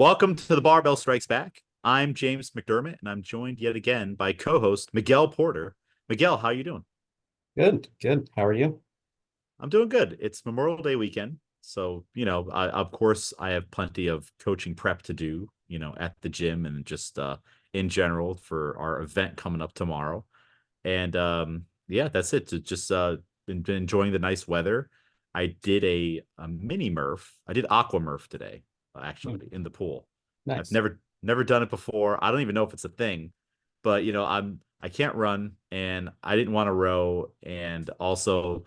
Welcome to the Barbell Strikes Back. I'm James McDermott, and I'm joined yet again by co-host Miguel Porter. Miguel, how you doing? Good, good. How are you? I'm doing good. It's Memorial Day weekend, so of course, I have plenty of coaching prep to do, at the gym and just in general for our event coming up tomorrow. And yeah, that's it. Just been enjoying the nice weather. I did a mini Murph. I did aqua Murph today, Hmm, actually, in the pool. I've nice. never done it before. I don't even know if it's a thing, but I can't run and I didn't want to row. And also,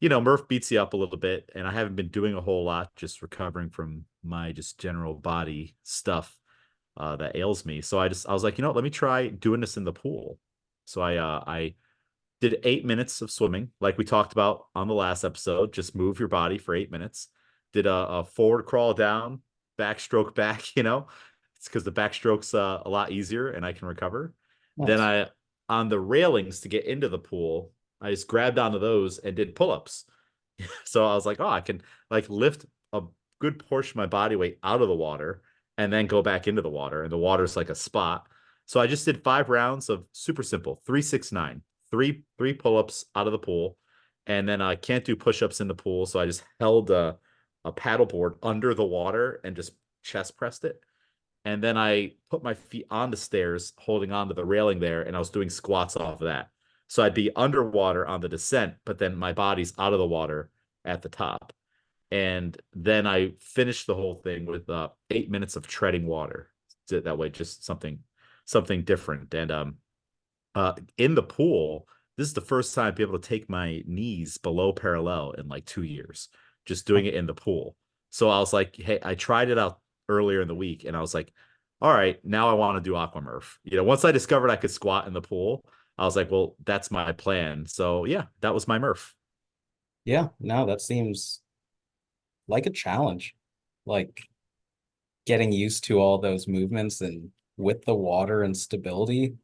Murph beats you up a little bit, and I haven't been doing a whole lot, just recovering from my just general body stuff that ails me. So I was like, let me try doing this in the pool. So I did 8 minutes of swimming, like we talked about on the last episode. Just move your body for 8 minutes. Did a forward crawl down, backstroke back. It's because the backstroke's a lot easier and I can recover. Then Nice. I on the railings to get into the pool, I just grabbed onto those and did pull-ups. So I was like, oh, I can like lift a good portion of my body weight out of the water and then go back into the water. And the water's like a spot. So I just did 5 rounds of super simple 3-6-9, three pull-ups out of the pool. And then I can't do push-ups in the pool. So I just held a paddle board under the water and just chest pressed it. And then I put my feet on the stairs, holding on to the railing there, and I was doing squats off of that. So I'd be underwater on the descent, but then my body's out of the water at the top. And then I finished the whole thing with 8 minutes of treading water. That way, just something different. And in the pool, this is the first time I'd be able to take my knees below parallel in like 2 years, just Huh. doing it in the pool. So I was like, hey, I tried it out earlier in the week and I was like, all right, now I want to do aquamurph. Once I discovered I could squat in the pool, I was like, well, that's my plan. So yeah, that was my Murph. Yeah, no, that seems like a challenge. Like getting used to all those movements and with the water and stability.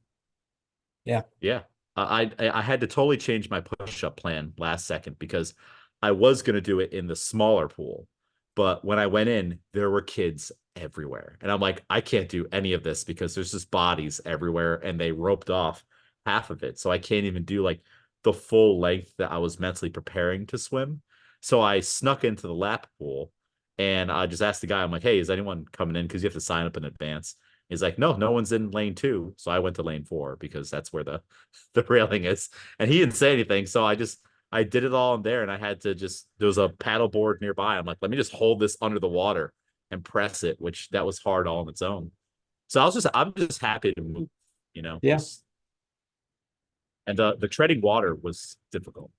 Yeah, Yeah. I had to totally change my push-up plan last second because I was going to do it in the smaller pool. But when I went in, there were kids everywhere. And I'm like, I can't do any of this because there's just bodies everywhere and they roped off half of it. So I can't even do like the full length that I was mentally preparing to swim. So I snuck into the lap pool and I just asked the guy, I'm like, hey, is anyone coming in? Because you have to sign up in advance. He's like, no, no one's in lane 2. So I went to lane 4 because that's where the railing is. And he didn't say anything. So I did it all in there and I had to just there was a paddle board nearby. I'm like, let me just hold this under the water and press it, which that was hard all on its own. So I'm just happy to move, yeah, just and the treading water was difficult.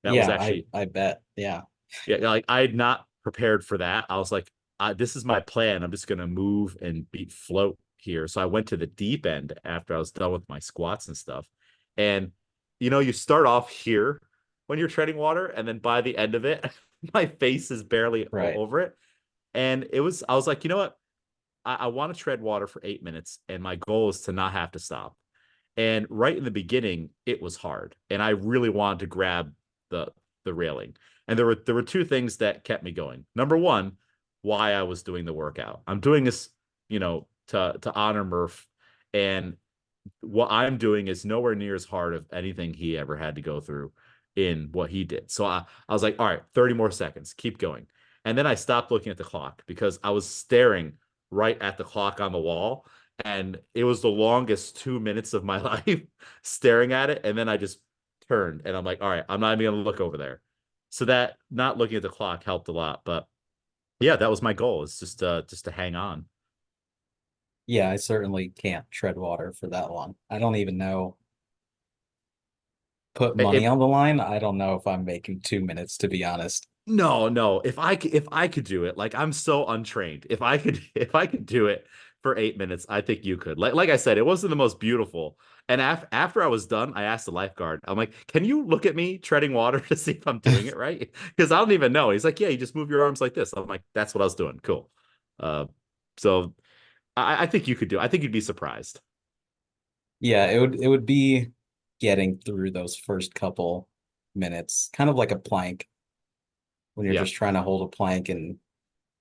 That was yeah, I actually I bet. Yeah. yeah, like I had not prepared for that. I was like, this is my plan. I'm just gonna move and beat float here. So I went to the deep end after I was done with my squats and stuff. And you start off here when you're treading water, and then by the end of it, my face is barely Right. over it. And I was like, you know what? I want to tread water for 8 minutes, and my goal is to not have to stop. And right in the beginning, it was hard, and I really wanted to grab the the railing. And there were two things that kept me going. Number one, why I was doing the workout. I'm doing this, to honor Murph, and what I'm doing is nowhere near as hard of anything he ever had to go through in what he did. So I was like, all right, 30 more seconds, keep going. And then I stopped looking at the clock because I was staring right at the clock on the wall. And it was the longest 2 minutes of my life staring at it. And then I just turned and I'm like, all right, I'm not even going to look over there. So that not looking at the clock helped a lot. But yeah, that was my goal is just to hang on. Yeah, I certainly can't tread water for that long. I don't even know. Put money If on the line. I don't know if I'm making 2 minutes, to be honest. No, no. If I could do it, like I'm so untrained. If I could do it for 8 minutes, I think you could. Like I said, it wasn't the most beautiful. And after I was done, I asked the lifeguard, I'm like, can you look at me treading water to see if I'm doing it right? Because I don't even know. He's like, yeah, you just move your arms like this. I'm like, that's what I was doing. Cool. Uh, so I think you could do. I think you'd be surprised. Yeah, it would be getting through those first couple minutes, kind of like a plank when you're Yeah. just trying to hold a plank and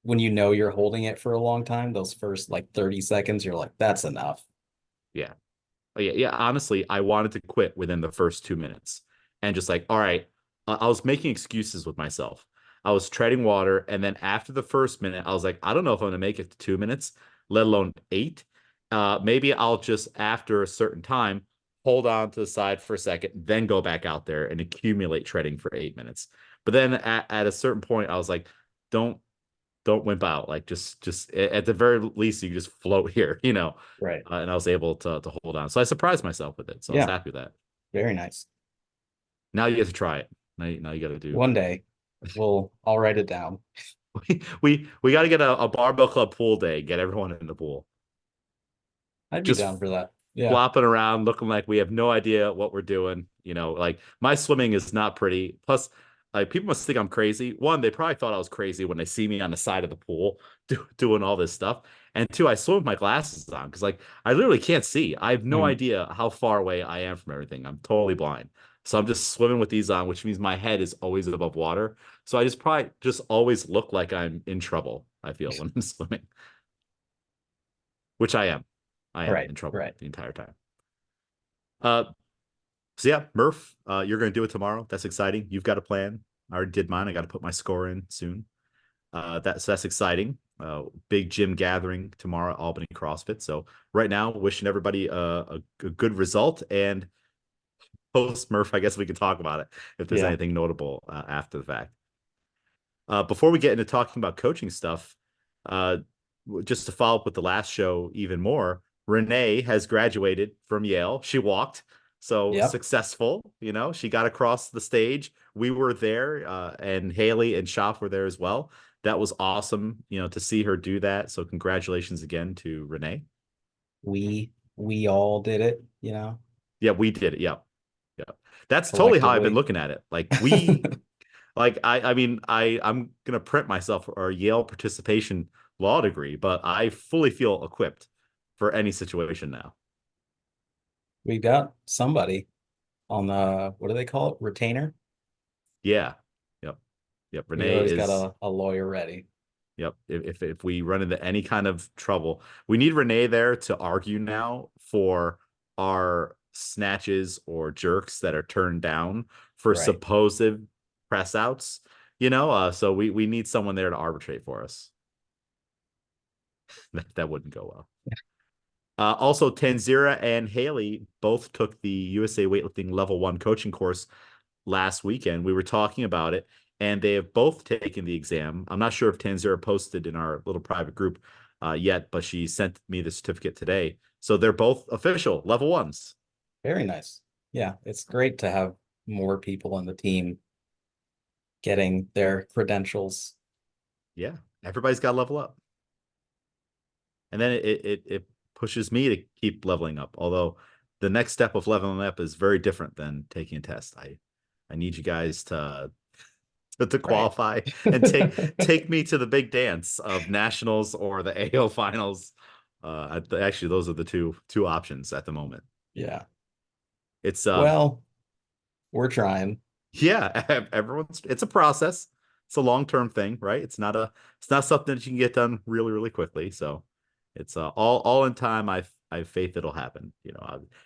when you know you're holding it for a long time, those first like 30 seconds, you're like, that's enough. Yeah. Oh, yeah, yeah. Honestly, I wanted to quit within the first 2 minutes and just like, all right, I was making excuses with myself. I was treading water. And then after the first minute, I was like, I don't know if I'm going to make it to 2 minutes, let alone eight. Maybe I'll just, after a certain time, hold on to the side for a second, then go back out there and accumulate treading for 8 minutes. But then at a certain point, I was like, don't don't wimp out. Like just at the very least, you just float here, Right. and I was able to hold on. So I surprised myself with it. So I was Yeah, happy with that. very nice. Now you get to try it. Now you got to do. One day I'll write it down. We got to get a barbell club pool day. Get everyone in the pool. I'd be Just down for that. Yeah. flopping around, looking like we have no idea what we're doing. Like my swimming is not pretty. Plus, like people must think I'm crazy. One, they probably thought I was crazy when they see me on the side of the pool doing all this stuff. And two, I swim with my glasses on because like I literally can't see. I have no Mm. idea how far away I am from everything. I'm totally blind. So I'm just swimming with these on, which means my head is always above water. So I just probably just always look like I'm in trouble, I feel, when I'm swimming, which I am. I am Right, in trouble right. the entire time. Uh, so yeah, Murph, you're going to do it tomorrow. That's exciting. You've got a plan. I already did mine. I got to put my score in soon. That's exciting. Big gym gathering tomorrow at Albany CrossFit. So right now, wishing everybody a good result. And post Murph, I guess we can talk about it if there's Yeah. anything notable after the fact. Before we get into talking about coaching stuff, uh, just to follow up with the last show even more, Renee has graduated from Yale. She walked, so Yep. successful. She got across the stage. We were there, and Haley and Shop were there as well. That was awesome, to see her do that. So congratulations again to Renee. We all did it. Yeah, we did it. Yeah, yeah. That's totally how I've been Collectively. looking at it. Like I mean, I'm gonna print myself a Yale participation law degree, but I fully feel equipped for any situation now. We got somebody on the, what do they call it? Retainer. Yeah. Yep. Yep. We Renee always got is, a lawyer ready. yep. If we run into any kind of trouble, we need Renee there to argue now for our snatches or jerks that are turned down for Right. supposed press outs. So we need someone there to arbitrate for us. That wouldn't go well. Also, Tanzira and Haley both took the USA Weightlifting Level 1 coaching course last weekend. We were talking about it, and they have both taken the exam. I'm not sure if Tanzira posted in our little private group yet, but she sent me the certificate today. So they're both official level ones. Very nice. Yeah, it's great to have more people on the team getting their credentials. Yeah, everybody's got to level up. And then it pushes me to keep leveling up. Although the next step of leveling up is very different than taking a test. I need you guys to Right. qualify and take me to the big dance of nationals or the AO finals. Actually, those are the two options at the moment. Yeah. It's Well, we're trying. yeah, it's a process. It's a long-term thing, right? It's not something that you can get done really, really quickly. So it's all in time. I have faith it'll happen.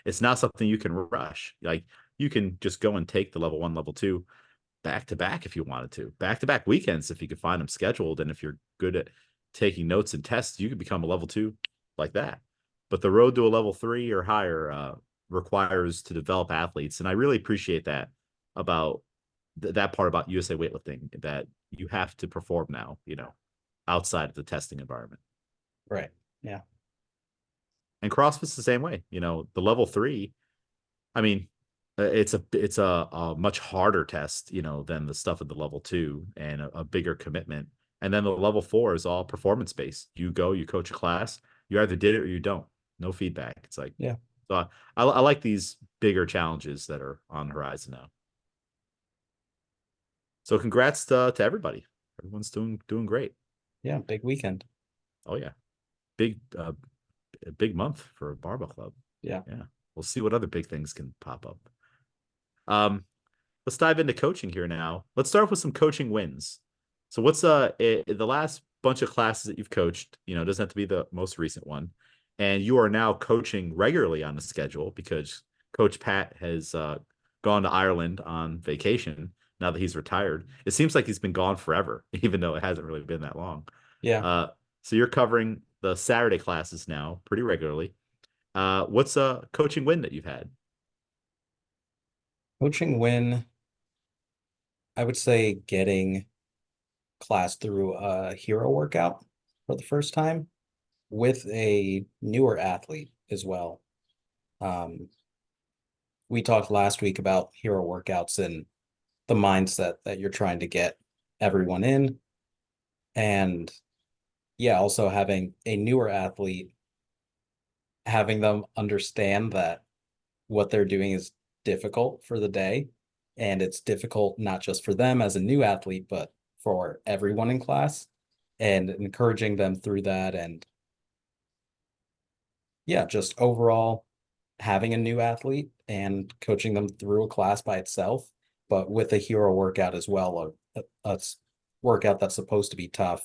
It's not something you can rush. Like you can just go and take the level 1, level 2 back to back if you wanted to, back to back weekends if you could find them scheduled. And if you're good at taking notes and tests, you could become a level 2 like that. But the road to a level 3 or higher requires to develop athletes. And I really appreciate that about that part about USA weightlifting, that you have to perform now, outside of the testing environment. Right. Yeah. And CrossFit's the same way. The level 3, I mean, it's a much harder test, than the stuff at the level 2 and a bigger commitment. And then the level 4 is all performance based. You go, you coach a class, you either did it or you don't. No feedback. It's like, Yeah. so I like these bigger challenges that are on the horizon now. So congrats to everybody. Everyone's doing great. Yeah. Big weekend. Oh yeah, big a big month for a barbell club. Yeah. Yeah, we'll see what other big things can pop up. Um, let's dive into coaching here now. Let's start with some coaching wins. So what's the last bunch of classes that you've coached. It doesn't have to be the most recent one. And you are now coaching regularly on the schedule because Coach Pat has gone to Ireland on vacation now that he's retired. It seems like he's been gone forever, even though it hasn't really been that long. Yeah. Uh, so you're covering the Saturday classes now pretty regularly. What's a coaching win that you've had? Coaching win, I would say getting class through a hero workout for the first time with a newer athlete as well. Um, we talked last week about hero workouts and the mindset that you're trying to get everyone in. And yeah, also having a newer athlete, having them understand that what they're doing is difficult for the day. And it's difficult not just for them as a new athlete, but for everyone in class, and encouraging them through that. And yeah, just overall having a new athlete and coaching them through a class by itself, but with a hero workout as well, a workout that's supposed to be tough.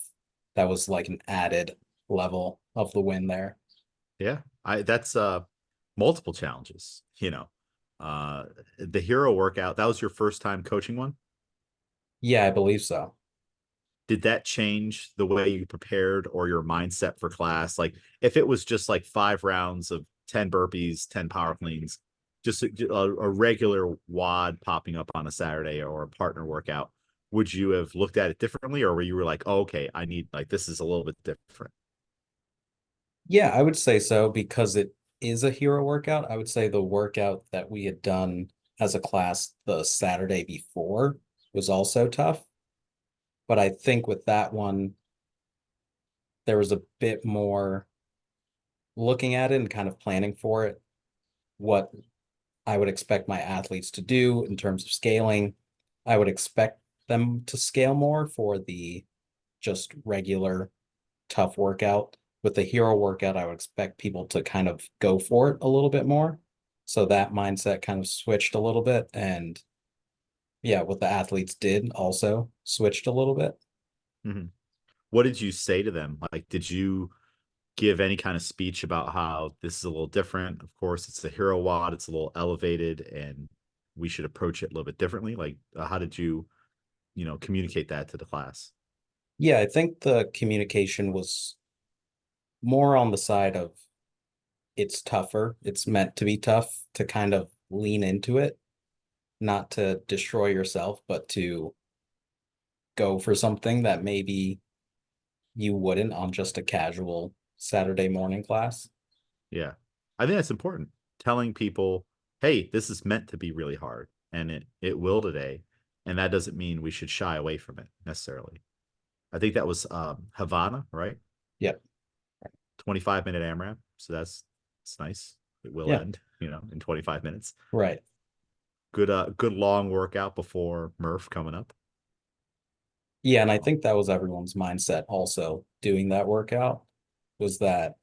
That was like an added level of the win there. Yeah, that's multiple challenges. The hero workout, that was your first time coaching one. Yeah, I believe so. Did that change the way you prepared or your mindset for class? Like if it was just like 5 rounds of 10 burpees, 10 power cleans, just a regular WOD popping up on a Saturday or a partner workout, would you have looked at it differently, or were you like, oh, okay, I need, like, this is a little bit different? Yeah, I would say so because it is a hero workout. I would say the workout that we had done as a class the Saturday before was also tough. But I think with that one, there was a bit more looking at it and kind of planning for it, what I would expect my athletes to do in terms of scaling. I would expect them to scale more for the just regular tough workout. With the hero workout, I would expect people to kind of go for it a little bit more. So that mindset kind of switched a little bit. And yeah, what the athletes did also switched a little bit. Mhm. What did you say to them? Like, did you give any kind of speech about how this is a little different? Of course, it's a hero WOD, it's a little elevated, and we should approach it a little bit differently. Like, how did you, communicate that to the class? Yeah, I think the communication was more on the side of it's tougher. It's meant to be tough to kind of lean into it, not to destroy yourself, but to go for something that maybe you wouldn't on just a casual Saturday morning class. Yeah. I think that's important. Telling people, hey, this is meant to be really hard, and it will today. And that doesn't mean we should shy away from it necessarily. I think that was Havana, right? Yep. 25-minute AMRAP. So it's nice. It will Yeah. end, in 25 minutes. Right. Good long workout before Murph coming up. Yeah, and I think that was everyone's mindset also doing that workout was that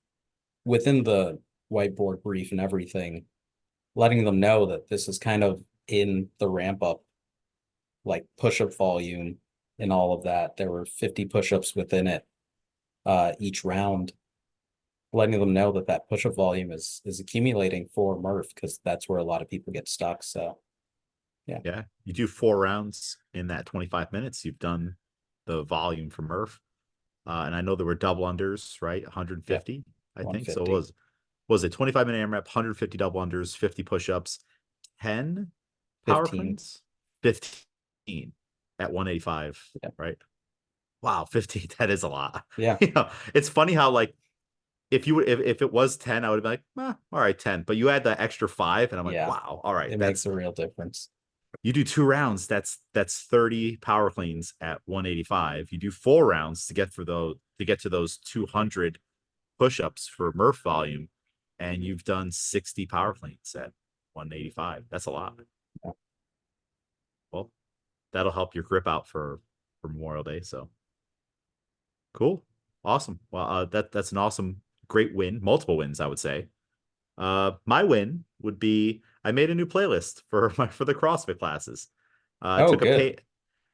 within the whiteboard brief and everything, letting them know that this is kind of in the ramp up, like push-up volume and all of that. There were 50 push-ups within it each round, letting them know that that push-up volume is accumulating for Murph because that's where a lot of people get stuck. So yeah, Yeah. You do 4 rounds in that 25 minutes. You've done the volume for Murph. And I know there were double unders, right? yeah, 150, I think. So it 150, was it 25-minute AMRAP, 150 double unders, 50 push-ups, 10 power 15. cleans, 15 at 185, Yeah, right? Wow, 15, that is a lot. yeah, It's funny how, like, if it was 10, I would have been like, all right, 10. But you add the extra five, and I'm like, yeah. wow, all right, It makes that's a real difference. you do 2 rounds, that's 30 power cleans at 185. You do 4 rounds to get to those 200 push-ups for Murph volume, and you've done 60 power cleans at 185. That's a lot. Yeah. Well, that'll help your grip out for Memorial Day. So cool. Awesome. Well, that's an awesome, great win. Multiple wins, I would say. My win would be I made a new playlist for the CrossFit classes. Oh, good.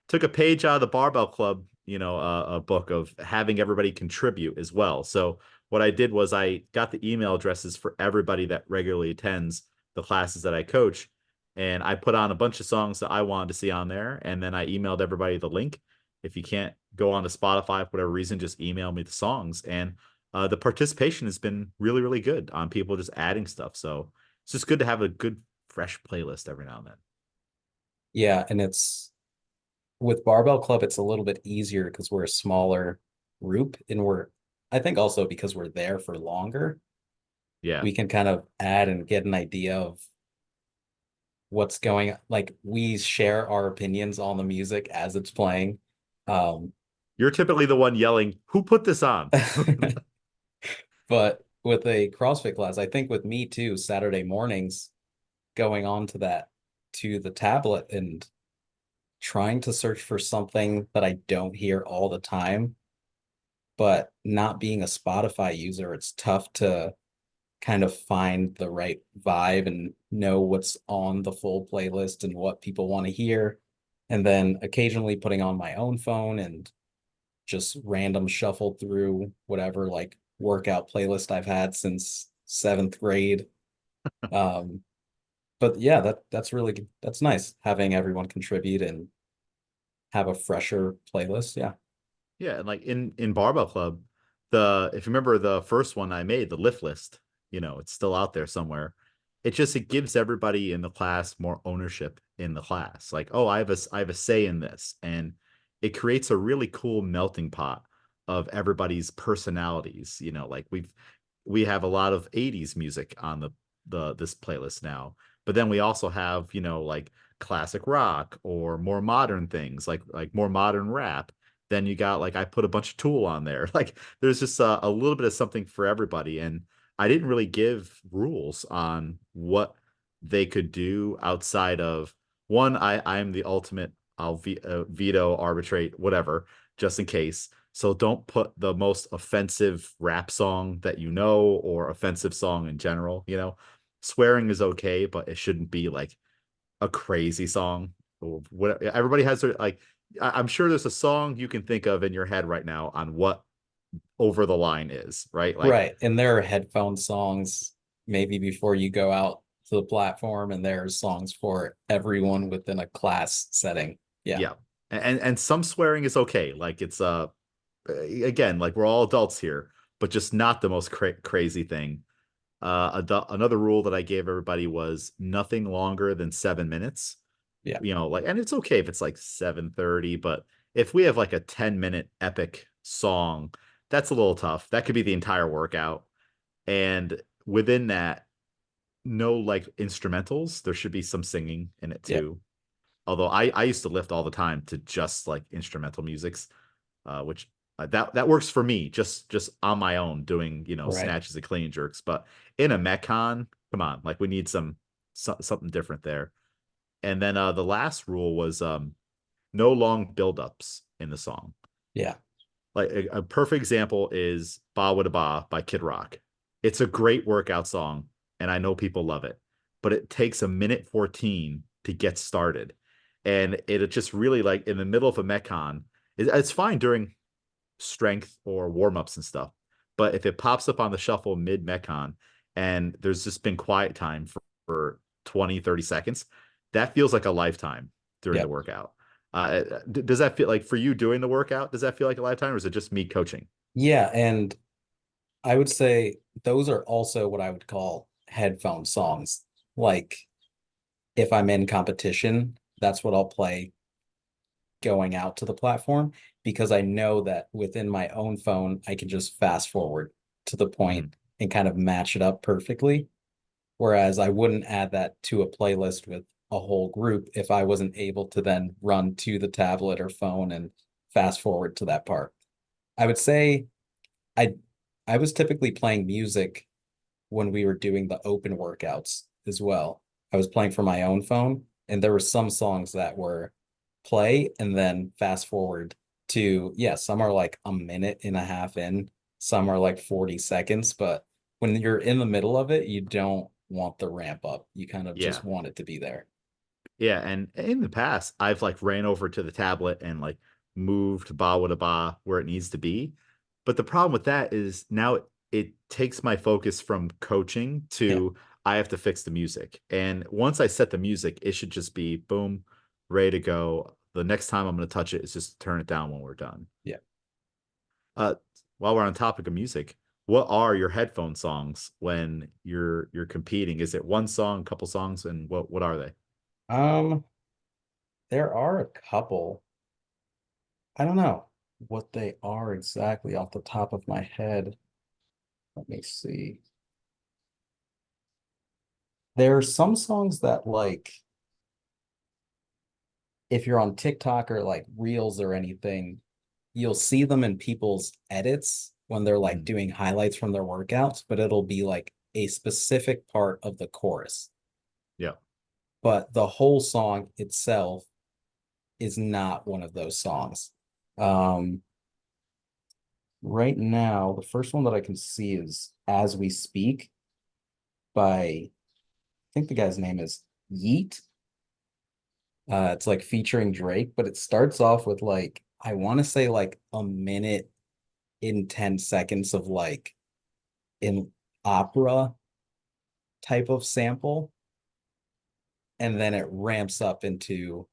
Took a page out of the Barbell Club, a book of having everybody contribute as well. So what I did was I got the email addresses for everybody that regularly attends the classes that I coach, and I put on a bunch of songs that I wanted to see on there, and then I emailed everybody the link. If you can't go on to Spotify for whatever reason, just email me the songs. And the participation has been really, really good on people just adding stuff. So it's just good to have a good, fresh playlist every now and then. Yeah, and it's with Barbell Club, it's a little bit easier because we're a smaller group, and I think also because we're there for longer, Yeah. we can kind of add and get an idea of what's going, like we share our opinions on the music as it's playing. Um, You're typically the one yelling, "Who put this on?" but with a CrossFit class, I think with me too, Saturday mornings going on to the tablet and trying to search for something that I don't hear all the time, but not being a Spotify user, it's tough to kind of find the right vibe and know what's on the full playlist and what people want to hear. And then occasionally putting on my own phone and just random shuffle through whatever like workout playlist I've had since seventh grade. Um, but yeah, that's nice having everyone contribute and have a fresher playlist. Yeah. Yeah, and like in Barbell Club, the if you remember the first one I made, the lift list, it's still out there somewhere. It gives everybody in the class more ownership in the class. Like, oh, I have a say in this, and it creates a really cool melting pot of everybody's personalities. Like we have a lot of 80s music on the this playlist now, but then we also have, like classic rock or more modern things, like more modern rap. Then you got like I put a bunch of Tool on there. Like there's just a little bit of something for everybody. And I didn't really give rules on what they could do outside of one. I'm the ultimate. I'll veto, arbitrate, whatever, just in case. So don't put the most offensive rap song that or offensive song in general. Swearing is okay, but it shouldn't be like a crazy song or what. Everybody has their like. I'm sure there's a song you can think of in your head right now on what over the line is, right? Like, Right. And there are headphone songs maybe before you go out to the platform, and there's songs for everyone within a class setting. Yeah. yeah. And some swearing is okay. Like it's again, like we're all adults here, but just not the most crazy thing. Another rule that I gave everybody was nothing longer than 7 minutes. Yeah. Like, and it's okay if it's like 7:30, but if we have like a 10-minute epic song, that's a little tough. That could be the entire workout. And within that, no like instrumentals. There should be some singing in it Yeah. too. Although I used to lift all the time to just like instrumental musics, which that works for me, just on my own doing Right. snatches and clean jerks. But in a metcon, come on, like we need something different there. And then the last rule was no long buildups in the song. Yeah. Like a perfect example is Ba Wada Ba by Kid Rock. It's a great workout song, and I know people love it, but it takes a minute 14 to get started. And it just really like in the middle of a metcon, it's fine during strength or warm-ups and stuff. But if it pops up on the shuffle mid metcon and there's just been quiet time for 20, 30 seconds, that feels like a lifetime during Yeah. the workout. Does that feel like for you doing the workout? Does that feel like a lifetime, or is it just me coaching? Yeah. And I would say those are also what I would call headphone songs. Like if I'm in competition, that's what I'll play going out to the platform, because I know that within my own phone, I can just fast forward to the Mhm. point and kind of match it up perfectly. Whereas I wouldn't add that to a playlist with a whole group if I wasn't able to then run to the tablet or phone and fast forward to that part. I would say I I was typically playing music when we were doing the open workouts as well. I was playing from my own phone, and there were some songs that were play and then fast forward to, yeah, some are like a minute and a half in, some are like 40 seconds, but when you're in the middle of it, you don't want the ramp up. You kind of Yeah. just want it to be there. Yeah, and in the past, I've like ran over to the tablet and like moved ba wada ba where it needs to be. But the problem with that is now it takes my focus from coaching Yeah. to I have to fix the music. And once I set the music, it should just be boom, ready to go. The next time I'm going to touch it is just turn it down when we're done. Yeah. Uh, while we're on topic of music, what are your headphone songs when you're competing? Is it one song, couple songs, and what are they? Um, there are a couple. I don't know what they are exactly off the top of my head. Let me see. There are some songs that like if you're on TikTok or like Reels or anything, you'll see them in people's edits when they're like Mhm. doing highlights from their workouts, but it'll be like a specific part of the chorus. Yeah. But the whole song itself is not one of those songs. Um, right now, the first one that I can see is As We Speak by, I think the guy's name is Yeet. It's like featuring Drake, but it starts off with like, I want to say like a minute in 10 seconds of like an opera type of sample. And then it ramps up into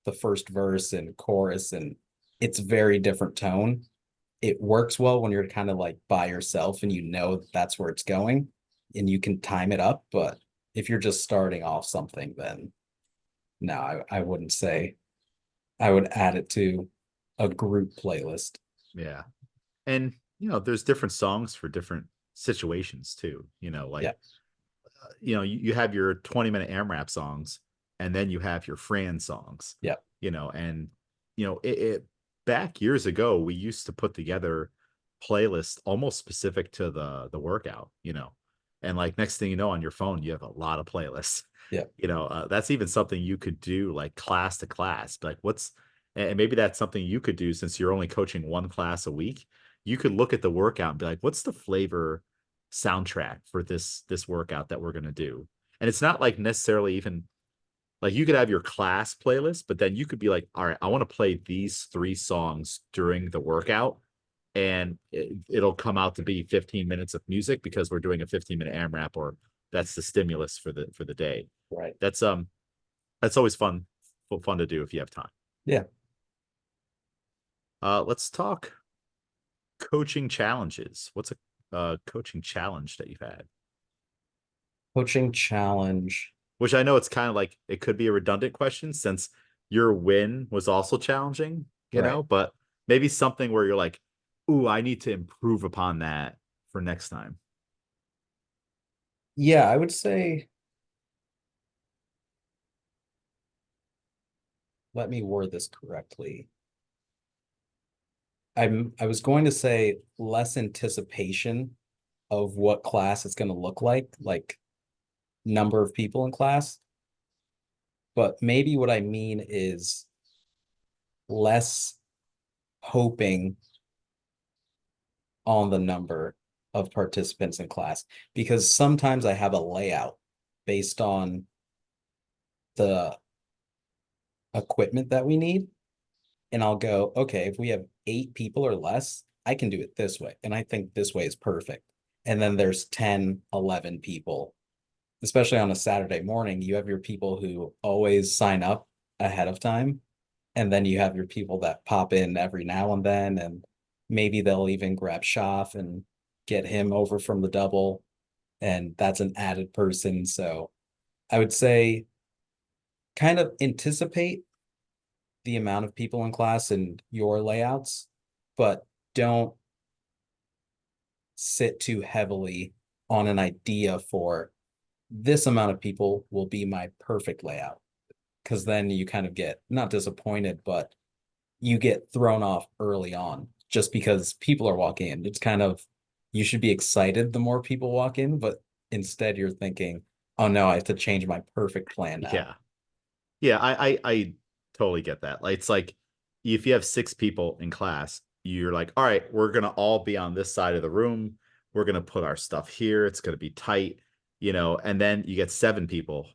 the first verse and chorus, and it's very different tone. It works well when you're kind of like by yourself and you know that that's where it's going and you can time it up. But if you're just starting off something, then no, I wouldn't say I would add it to a group playlist. Yeah. And there's different songs for different situations too. Yeah, You have your 20-minute AMRAP songs, and then you have your Fran songs. yeah, And it back years ago, we used to put together playlists almost specific to the workout. And like next thing you know, on your phone, you have a lot of playlists. yeah, That's even something you could do like class to class. Like and maybe that's something you could do since you're only coaching one class a week. You could look at the workout and be like, what's the flavor soundtrack for this workout that we're going to do? And it's not like necessarily even like you could have your class playlist, but then you could be like, all right, I want to play these 3 songs during the workout, and it'll come out to be 15 minutes of music because we're doing a 15-minute AMRAP, or that's the stimulus for the day. right. That's that's always fun to do if you have time. Yeah. Let's talk coaching challenges. What's a coaching challenge that you've had? Coaching challenge. Which I know it's kind of like it could be a redundant question since your win was also challenging, Right. but maybe something where you're like, ooh, I need to improve upon that for next time. Yeah, I would say, let me word this correctly. I was going to say less anticipation of what class it's going to look like number of people in class. But maybe what I mean is less hoping on the number of participants in class because sometimes I have a layout based on the equipment that we need. And I'll go, okay, if we have 8 people or less, I can do it this way. And I think this way is perfect. And then there's 10, 11 people, especially on a Saturday morning, you have your people who always sign up ahead of time. And then you have your people that pop in every now and then. And maybe they'll even grab Schaff and get him over from the double. And that's an added person. So I would say kind of anticipate the amount of people in class and your layouts, but don't sit too heavily on an idea for this amount of people will be my perfect layout. Because then you kind of get not disappointed, but you get thrown off early on just because people are walking in. It's kind of, you should be excited the more people walk in, but instead you're thinking, oh no, I have to change my perfect plan now. Yeah. Yeah, I totally get that. Like it's like if you have 6 people in class, you're like, all right, we're gonna all be on this side of the room. We're gonna put our stuff here. It's gonna be tight. And then you get 7 people,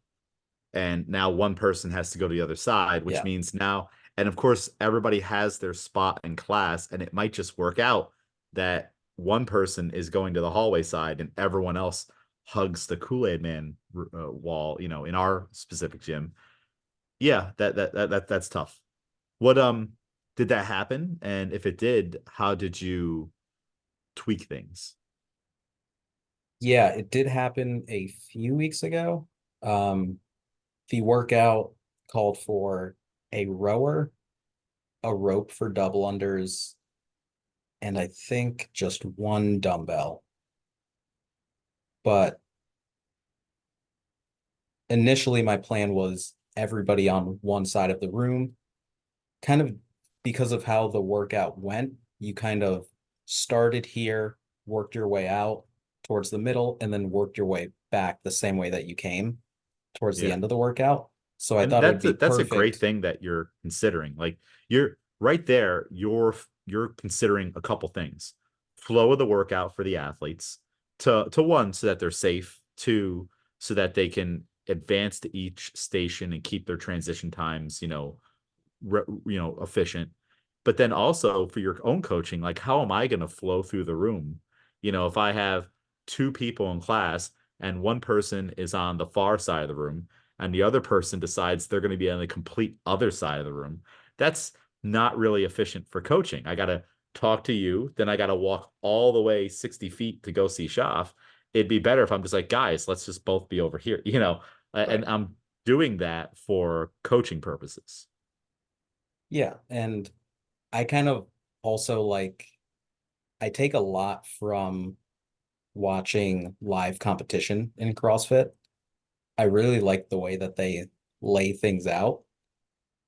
and now one person has to go to the other side, which Yeah. means now And of course, everybody has their spot in class, and it might just work out that one person is going to the hallway side and everyone else hugs the Kool-Aid Man wall, in our specific gym. Yeah, that's tough. What did that happen? And if it did, how did you tweak things? Yeah, it did happen a few weeks ago. Um, the workout called for a rower, a rope for double unders, and I think just one dumbbell. But initially, my plan was everybody on one side of the room. Kind of because of how the workout went, you kind of started here, worked your way out towards the middle, and then worked your way back the same way that you came towards the Yeah. end of the workout. So I And thought it would be that's a great perfect. thing that you're considering. Like you're right there, you're considering a couple things. Flow of the workout for the athletes to one, so that they're safe, two, so that they can advance to each station and keep their transition times, efficient. But then also for your own coaching, like how am I going to flow through the room? If I have two people in class and one person is on the far side of the room and the other person decides they're going to be on the complete other side of the room, that's not really efficient for coaching. I got to talk to you, then I got to walk all the way 60 feet to go see Shaf. It'd be better if I'm just like, guys, let's just both be over here, and Right. I'm doing that for coaching purposes. Yeah. And I kind of also like, I take a lot from watching live competition in CrossFit. I really like the way that they lay things out.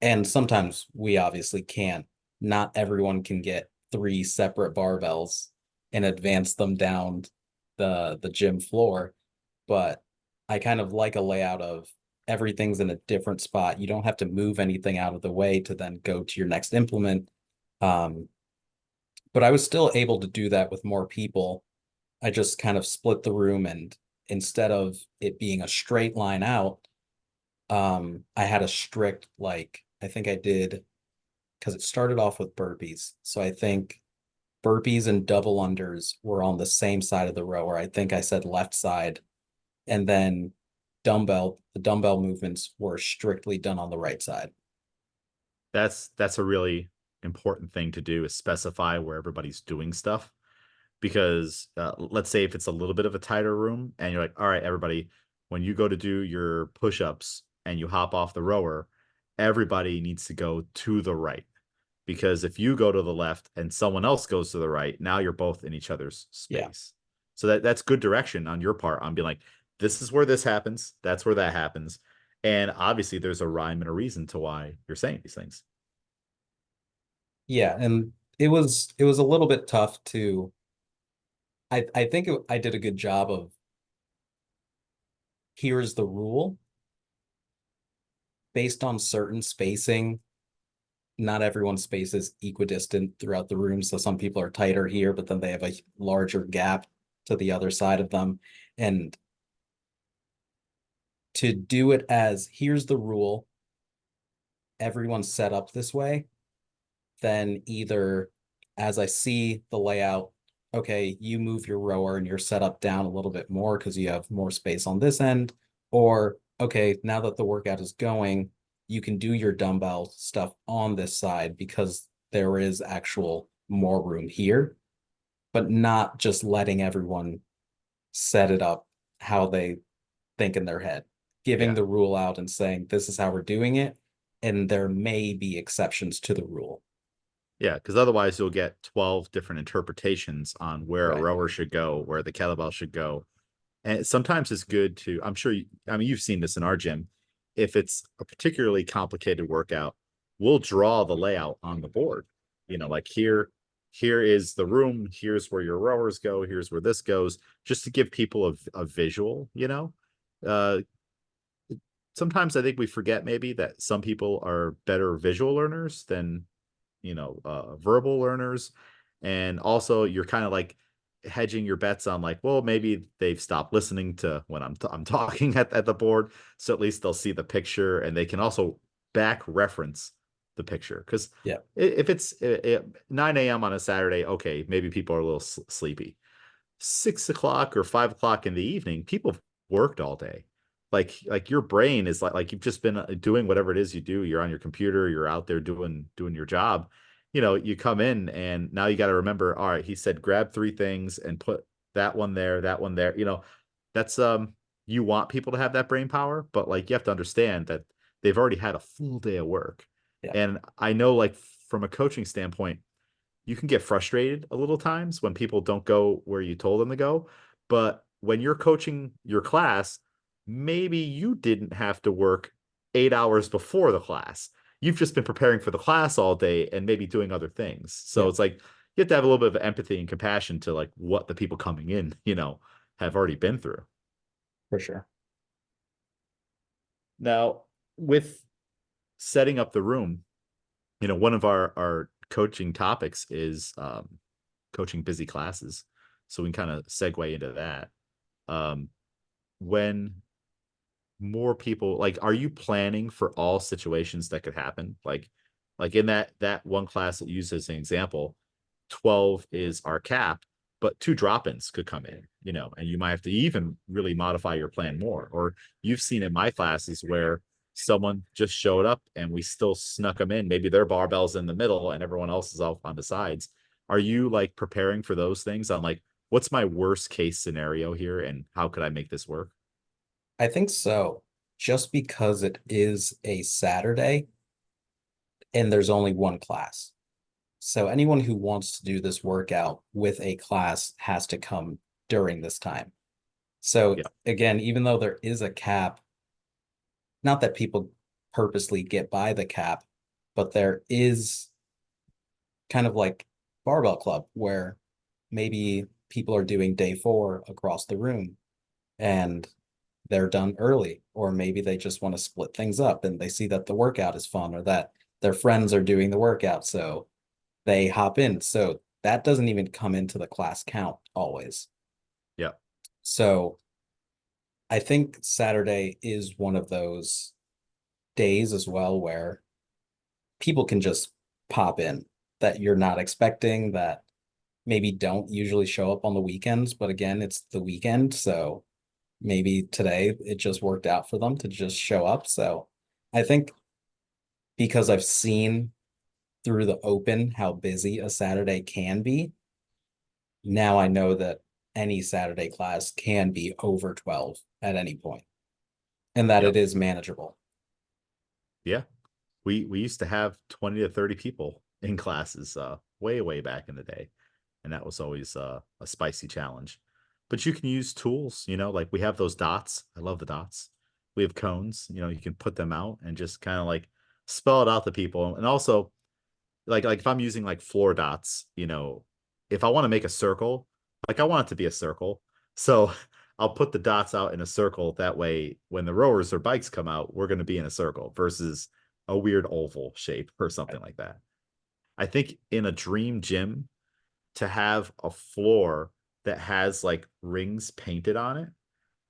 And sometimes we obviously can't. Not everyone can get three separate barbells and advance them down the gym floor. But I kind of like a layout of everything's in a different spot. You don't have to move anything out of the way to then go to your next implement. Um, but I was still able to do that with more people. I just kind of split the room, and instead of it being a straight line out, I had a strict, like, I think I did, because it started off with burpees. So I think burpees and double unders were on the same side of the row, or I think I said left side. And then the dumbbell movements were strictly done on the right side. That's a really important thing to do, is specify where everybody's doing stuff. Because let's say if it's a little bit of a tighter room and you're like, all right, everybody, when you go to do your push-ups and you hop off the rower, everybody needs to go to the right. Because if you go to the left and someone else goes to the right, now you're both in each other's Yeah. space. So that's good direction on your part on being like, this is where this happens, that's where that happens. And obviously there's a rhyme and a reason to why you're saying these things. Yeah. And it was a little bit tough to I think I did a good job of here's the rule based on certain spacing. Not everyone's space is equidistant throughout the room. So some people are tighter here, but then they have a larger gap to the other side of them. And to do it as here's the rule, everyone's set up this way, then either as I see the layout, okay, you move your rower and you're set up down a little bit more because you have more space on this end, or okay, now that the workout is going, you can do your dumbbell stuff on this side because there is actual more room here, but not just letting everyone set it up how they think in their head, giving Yeah. the rule out and saying, this is how we're doing it. And there may be exceptions to the rule. Yeah, because otherwise you'll get 12 different interpretations on where a Right. rower should go, where the kettlebell should go. And sometimes it's good to, I'm sure, I mean, you've seen this in our gym. If it's a particularly complicated workout, we'll draw the layout on the board. Like here is the room, here's where your rowers go, here's where this goes, just to give people a visual. Uh, Sometimes I think we forget maybe that some people are better visual learners than verbal learners. And also you're kind of like hedging your bets on like, well, maybe they've stopped listening to when I'm talking at the board. So at least they'll see the picture and they can also back reference the picture. Because Yeah. if it's 9 a.m. on a Saturday, okay, maybe people are a little sleepy. 6 o'clock or 5 o'clock in the evening, people have worked all day. Like your brain is like you've just been doing whatever it is you do. You're on your computer, you're out there doing your job. You come in and now you got to remember, all right, he said grab three things and put that one there, that one there. That's you want people to have that brain power, but like you have to understand that they've already had a full day of work. Yeah. And I know like from a coaching standpoint, you can get frustrated a little times when people don't go where you told them to go. But when you're coaching your class, maybe you didn't have to work 8 hours before the class. You've just been preparing for the class all day and maybe doing other things. So Yeah, it's like you have to have a little bit of empathy and compassion to like what the people coming in, have already been through. for sure. Now, with setting up the room, one of our coaching topics is coaching busy classes. So we can kind of segue into that. When more people like, are you planning for all situations that could happen? Like in that one class that you used as an example, 12 is our cap, but two drop-ins could come in, and you might have to even really modify your plan more. Or you've seen in my classes where someone just showed up and we still snuck them in. Maybe their barbell's in the middle and everyone else is off on the sides. Are you like preparing for those things on like, what's my worst case scenario here and how could I make this work? I think so. Just because it is a Saturday and there's only one class. So anyone who wants to do this workout with a class has to come during this time. So Yeah. again, even though there is a cap, not that people purposely get by the cap, but there is kind of like barbell club where maybe people are doing day 4 across the room and they're done early, or maybe they just want to split things up and they see that the workout is fun or that their friends are doing the workout, so they hop in. So that doesn't even come into the class count always. Yeah. So I think Saturday is one of those days as well where people can just pop in that you're not expecting, that maybe don't usually show up on the weekends. But again, it's the weekend. So maybe today it just worked out for them to just show up. So I think because I've seen through the open how busy a Saturday can be, now I know that any Saturday class can be over 12 at any point and that it Yep. is manageable. Yeah. We used to have 20 to 30 people in classes way back in the day, and that was always a spicy challenge. But you can use tools, like we have those dots. I love the dots. We have cones, you can put them out and just kind of like spell it out to people. And also like if I'm using like floor dots, if I want to make a circle, like I want it to be a circle. So I'll put the dots out in a circle. That way, when the rowers or bikes come out, we're going to be in a circle versus a weird oval shape or something like that. I think in a dream gym, to have a floor that has like rings painted on it,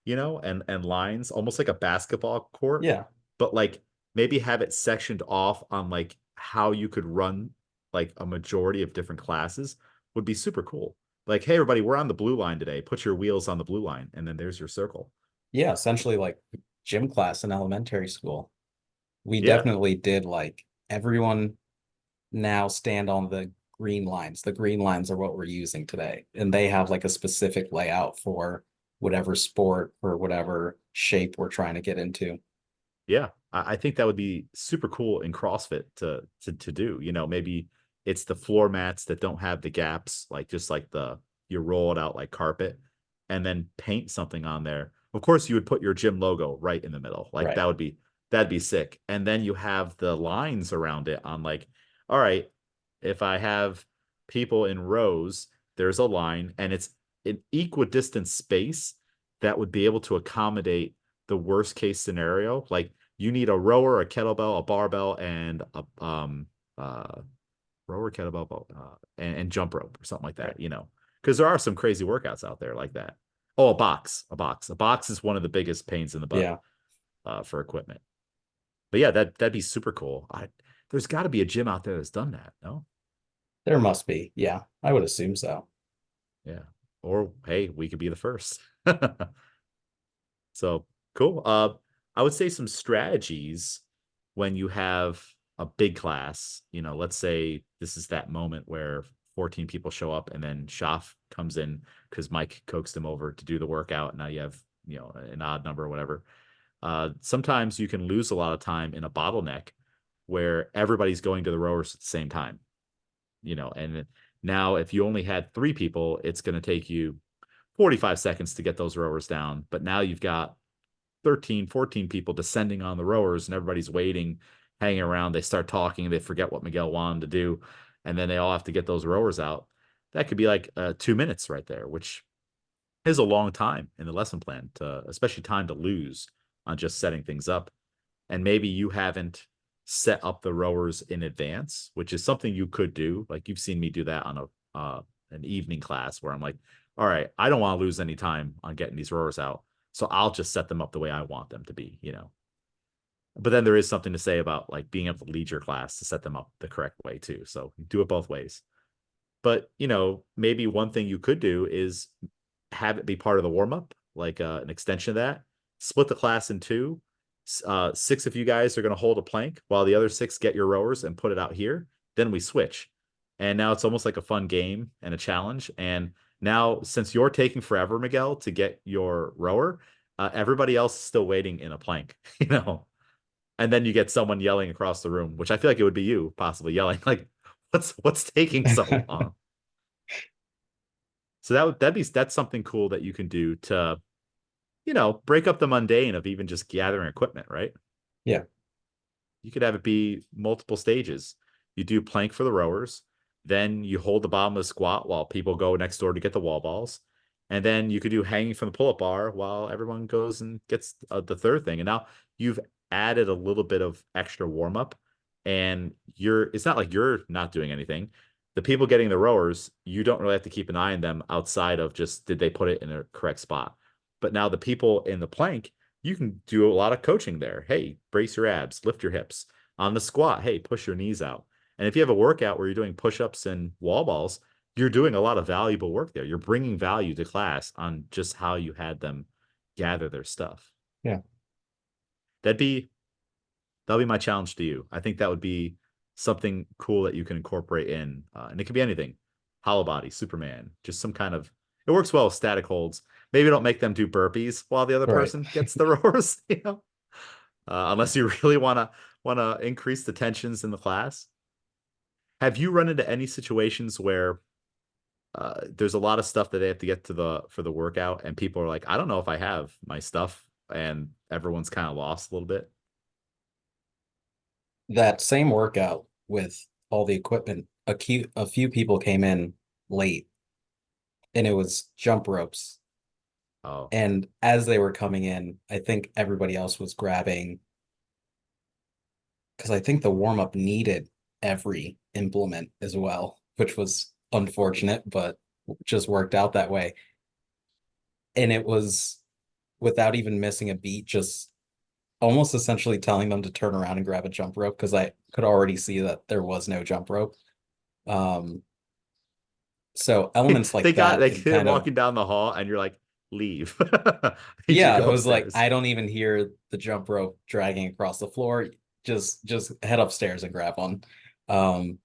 and lines, almost like a basketball court, Yeah. but like maybe have it sectioned off on like how you could run like a majority of different classes would be super cool. Like, hey, everybody, we're on the blue line today. Put your wheels on the blue line, and then there's your circle. Yeah. Essentially like gym class in elementary school. We Yeah, definitely did like everyone now stand on the green lines. The green lines are what we're using today. And they have like a specific layout for whatever sport or whatever shape we're trying to get into. yeah. I think that would be super cool in CrossFit to do. Maybe it's the floor mats that don't have the gaps, like just like you roll it out like carpet, and then paint something on there. Of course, you would put your gym logo right in the middle. Like Right. that'd be sick. And then you have the lines around it on like, all right, if I have people in rows, there's a line and it's an equidistant space that would be able to accommodate the worst case scenario. Like you need a rower, a kettlebell, a barbell, and a rower, kettlebell, and jump rope or something like Right. that. Because there are some crazy workouts out there like that. Oh, a box is one of the biggest pains in the butt Yeah. for equipment. But yeah, that'd be super cool. There's got to be a gym out there that's done that, no? There must be. Yeah, I would assume so. Yeah. Or hey, we could be the first. So cool. I would say some strategies when you have a big class, let's say this is that moment where 14 people show up and then Shaf comes in because Mike coaxed him over to do the workout. Now you have, an odd number or whatever. Sometimes you can lose a lot of time in a bottleneck where everybody's going to the rowers at the same time, and now if you only had 3 people, it's going to take you 45 seconds to get those rowers down. But now you've got 13, 14 people descending on the rowers and everybody's waiting, hanging around. They start talking. They forget what Miguel wanted to do. And then they all have to get those rowers out. That could be like 2 minutes right there, which is a long time in the lesson plan, especially time to lose on just setting things up. And maybe you haven't set up the rowers in advance, which is something you could do. Like you've seen me do that on an evening class where I'm like, all right, I don't want to lose any time on getting these rowers out. So I'll just set them up the way I want them to be. But then there is something to say about like being able to lead your class to set them up the correct way too. So do it both ways. But, maybe one thing you could do is have it be part of the warm up, like an extension of that. Split the class in two. 6 of you guys are going to hold a plank while the other 6 get your rowers and put it out here. Then we switch. And now it's almost like a fun game and a challenge. And now, since you're taking forever, Miguel, to get your rower, everybody else is still waiting in a plank, And then you get someone yelling across the room, which I feel like it would be you possibly yelling, like, what's taking so long? So that's something cool that you can do to, break up the mundane of even just gathering equipment, right? Yeah. You could have it be multiple stages. You do plank for the rowers, then you hold the bottom of the squat while people go next door to get the wall balls. And then you could do hanging from the pull-up bar while everyone goes and gets the third thing. And now you've added a little bit of extra warm-up, and it's not like you're not doing anything. The people getting the rowers, you don't really have to keep an eye on them outside of just did they put it in a correct spot. But now the people in the plank, you can do a lot of coaching there. Hey, brace your abs, lift your hips. On the squat, hey, push your knees out. And if you have a workout where you're doing push-ups and wall balls, you're doing a lot of valuable work there. You're bringing value to class on just how you had them gather their stuff. Yeah. That'd be that'll be my challenge to you. I think that would be something cool that you can incorporate in, and it could be anything: hollow body, Superman, just some kind of. It works well with static holds. Maybe don't make them do burpees while the other Right. person gets the rowers, unless you really wanna increase the tensions in the class. Have you run into any situations where there's a lot of stuff that they have to get for the workout, and people are like, I don't know if I have my stuff, and everyone's kind of lost a little bit? That same workout with all the equipment, a few people came in late and it was jump ropes. Oh, And as they were coming in, I think everybody else was grabbing because I think the warm up needed every implement as well, which was unfortunate, but just worked out that way. And it was without even missing a beat, just almost essentially telling them to turn around and grab a jump rope because I could already see that there was no jump rope. Um, so elements they like got that they can get kind of, walking down the hall, and you're like, leave. I need you to yeah, it go was like upstairs. I don't even hear the jump rope dragging across the floor. Just head upstairs and grab one. Um,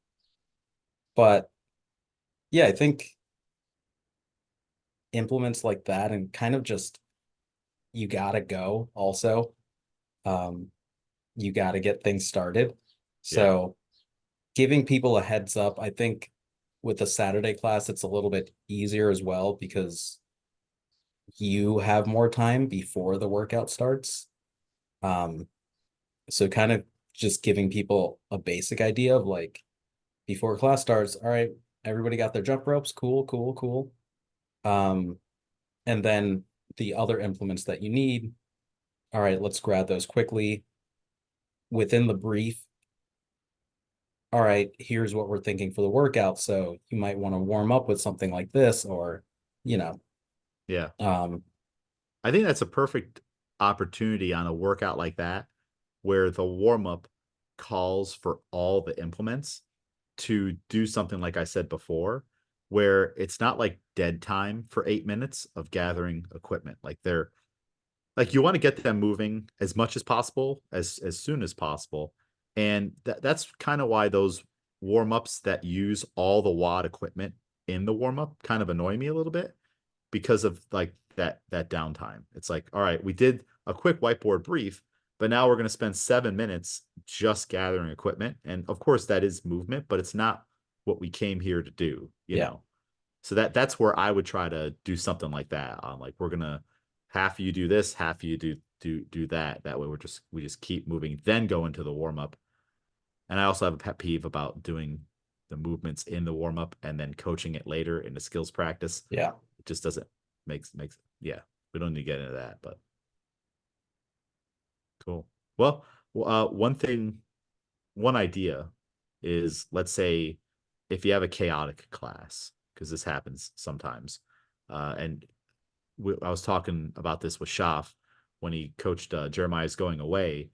but yeah, I think implements like that and kind of just you gotta go also. Um, you gotta get things started. Yeah, So giving people a heads up, I think with the Saturday class, it's a little bit easier as well because you have more time before the workout starts. Um, so kind of just giving people a basic idea of like before class starts, all right, everybody got their jump ropes, cool, cool, cool. Um, and then the other implements that you need, all right, let's grab those quickly within the brief. All right, here's what we're thinking for the workout. So you might want to warm up with something like this, or you know, yeah. um, I think that's a perfect opportunity on a workout like that, where the warm up calls for all the implements to do something like I said before, where it's not like dead time for 8 minutes of gathering equipment. Like they're like you want to get them moving as much as possible, as soon as possible. And that's kind of why those warm-ups that use all the WOD equipment in the warm-up kind of annoy me a little bit because of like that downtime. It's like, all right, we did a quick whiteboard brief, but now we're going to spend 7 minutes just gathering equipment. And of course that is movement, but it's not what we came here to do, you Yeah. know. So that's where I would try to do something like that. Like we're gonna half of you do this, half of you do that. That way we just keep moving, then go into the warm up. And I also have a pet peeve about doing the movements in the warm up and then coaching it later in the skills practice. Yeah. It just doesn't makes yeah. We don't need to get into that, but cool. Well, one idea is, let's say if you have a chaotic class, because this happens sometimes, and I was talking about this with Schaff when he coached Jeremiah's going away.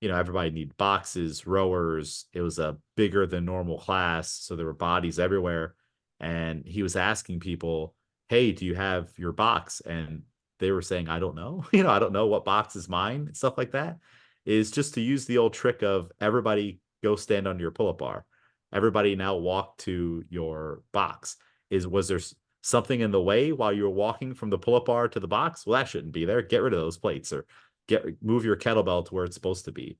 You know, everybody needed boxes, rowers. It was a bigger than normal class, so there were bodies everywhere. And he was asking people, "Hey, do you have your box?" And they were saying, "I don't know." You know, I don't know what box is mine and stuff like that. Is just to use the old trick of everybody go stand under your pull-up bar. Everybody now walk to your box. Was there something in the way while you were walking from the pull-up bar to the box? Well, that shouldn't be there. Get rid of those plates or move your kettlebell to where it's supposed to be.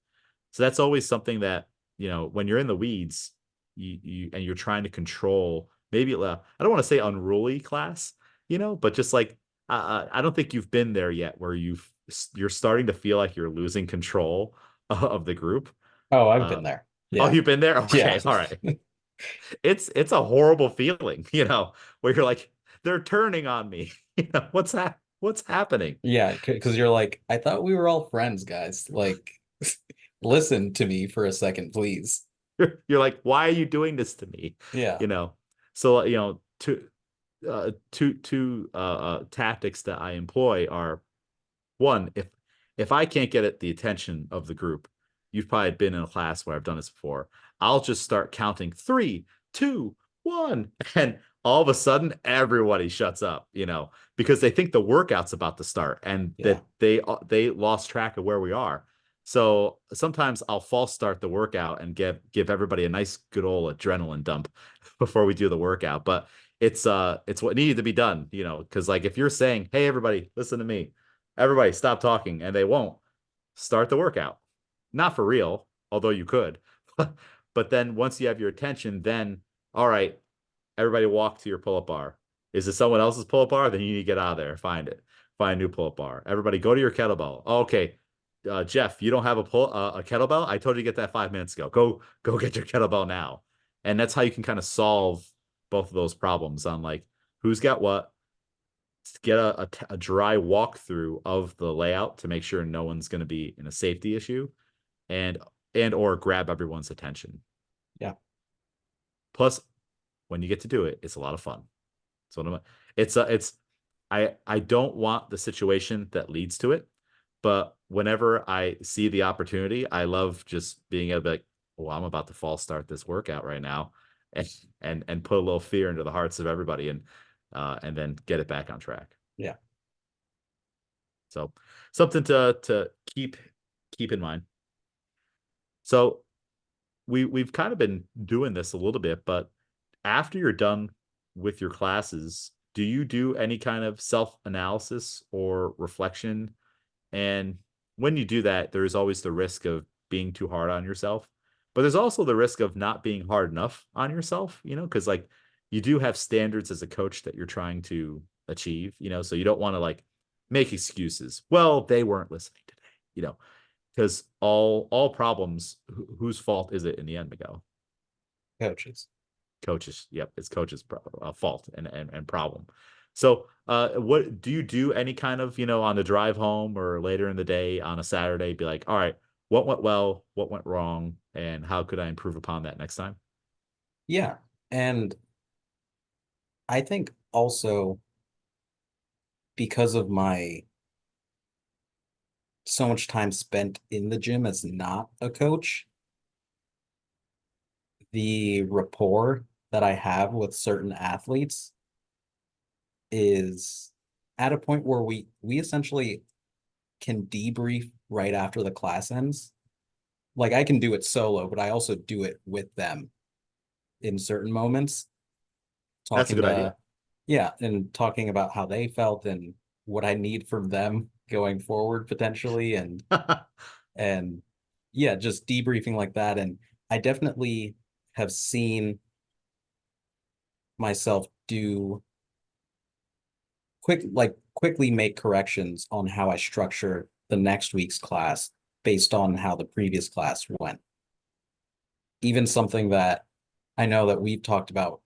So that's always something that, you know, when you're in the weeds, you and you're trying to control maybe I don't want to say unruly class, you know, but just like I don't think you've been there yet where you're starting to feel like you're losing control of the group. Oh, I've Uh, been there. oh, Yeah. you've been there? Yeah. Okay, all right. It's a horrible feeling, you know, where you're like, they're turning on me. You know, what's happening? Yeah, because you're like, I thought we were all friends, guys. Like, listen to me for a second, please. You're like, why are you doing this to me? Yeah. You know, so you know, two tactics that I employ are one, if I can't get the attention of the group, you've probably been in a class where I've done this before. I'll just start counting 3, 2, 1, and all of a sudden everybody shuts up, you know, because they think the workout's about to start and Yeah. that they lost track of where we are. So sometimes I'll false start the workout and give everybody a nice good old adrenaline dump before we do the workout. But it's what needed to be done, you know, because like if you're saying, hey everybody, listen to me, everybody stop talking, and they won't start the workout. Not for real, although you could. But then once you have your attention, then all right, everybody walk to your pull-up bar. Is it someone else's pull-up bar? Then you need to get out of there, find it, find a new pull-up bar. Everybody go to your kettlebell. Oh, okay, Jeff, you don't have a kettlebell? I told you to get that 5 minutes ago. Go get your kettlebell now. And that's how you can kind of solve both of those problems on like who's got what, get a dry walkthrough of the layout to make sure no one's going to be in a safety issue, and or grab everyone's attention. Yeah. Plus, when you get to do it, it's a lot of fun. So it's I don't want the situation that leads to it, but whenever I see the opportunity, I love just being able to be like, oh, I'm about to false start this workout right now, and and put a little fear into the hearts of everybody, and then get it back on track. Yeah. So something to keep in mind. So we've kind of been doing this a little bit, but after you're done with your classes, do you do any kind of self-analysis or reflection? And when you do that, there's always the risk of being too hard on yourself, but there's also the risk of not being hard enough on yourself, you know, because like you do have standards as a coach that you're trying to achieve, you know, so you don't want to like make excuses. Well, they weren't listening today, you know, because all problems, whose fault is it in the end, Miguel? Coaches. Coaches. Yep, it's coaches' fault and problem. So, what do you do? Any kind of, you know, on the drive home or later in the day on a Saturday, be like, all right, what went well, what went wrong, and how could I improve upon that next time? Yeah. And I think also because of my so much time spent in the gym as not a coach, the rapport that I have with certain athletes is at a point where we essentially can debrief right after the class ends. Like I can do it solo, but I also do it with them in certain moments, That's a talking good idea. to, yeah, and talking about how they felt and what I need from them going forward potentially, and yeah, just debriefing like that. And I definitely have seen myself do quickly make corrections on how I structure the next week's class based on how the previous class went. Even something that I know that we've talked about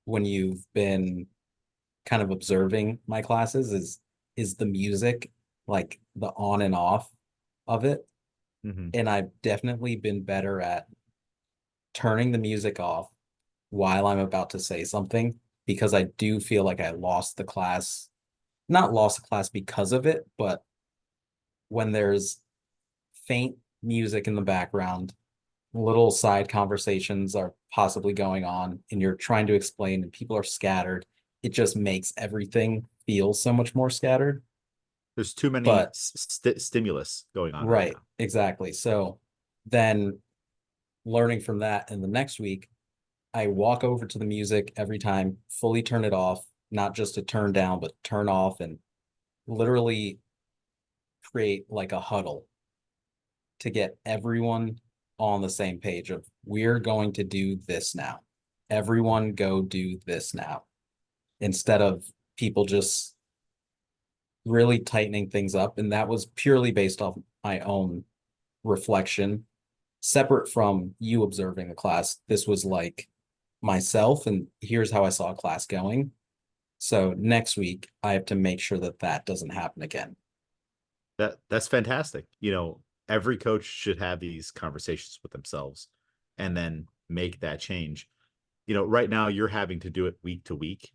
when you've been kind of observing my classes is the music, like the on and off of it. Hmm. And I've definitely been better at turning the music off while I'm about to say something because I do feel like I lost the class, not lost the class because of it, but when there's faint music in the background, little side conversations are possibly going on, and you're trying to explain, and people are scattered. It just makes everything feel so much more scattered. There's too many But stimulus going on right right, now. exactly. So then learning from that in the next week, I walk over to the music every time, fully turn it off, not just to turn down, but turn off and literally create like a huddle to get everyone on the same page of we're going to do this now. Everyone go do this now. Instead of people just really tightening things up. And that was purely based off my own reflection, separate from you observing the class. This was like myself, and here's how I saw class going. So next week, I have to make sure that that doesn't happen again. That's fantastic. Every coach should have these conversations with themselves and then make that change. Right now you're having to do it week to week.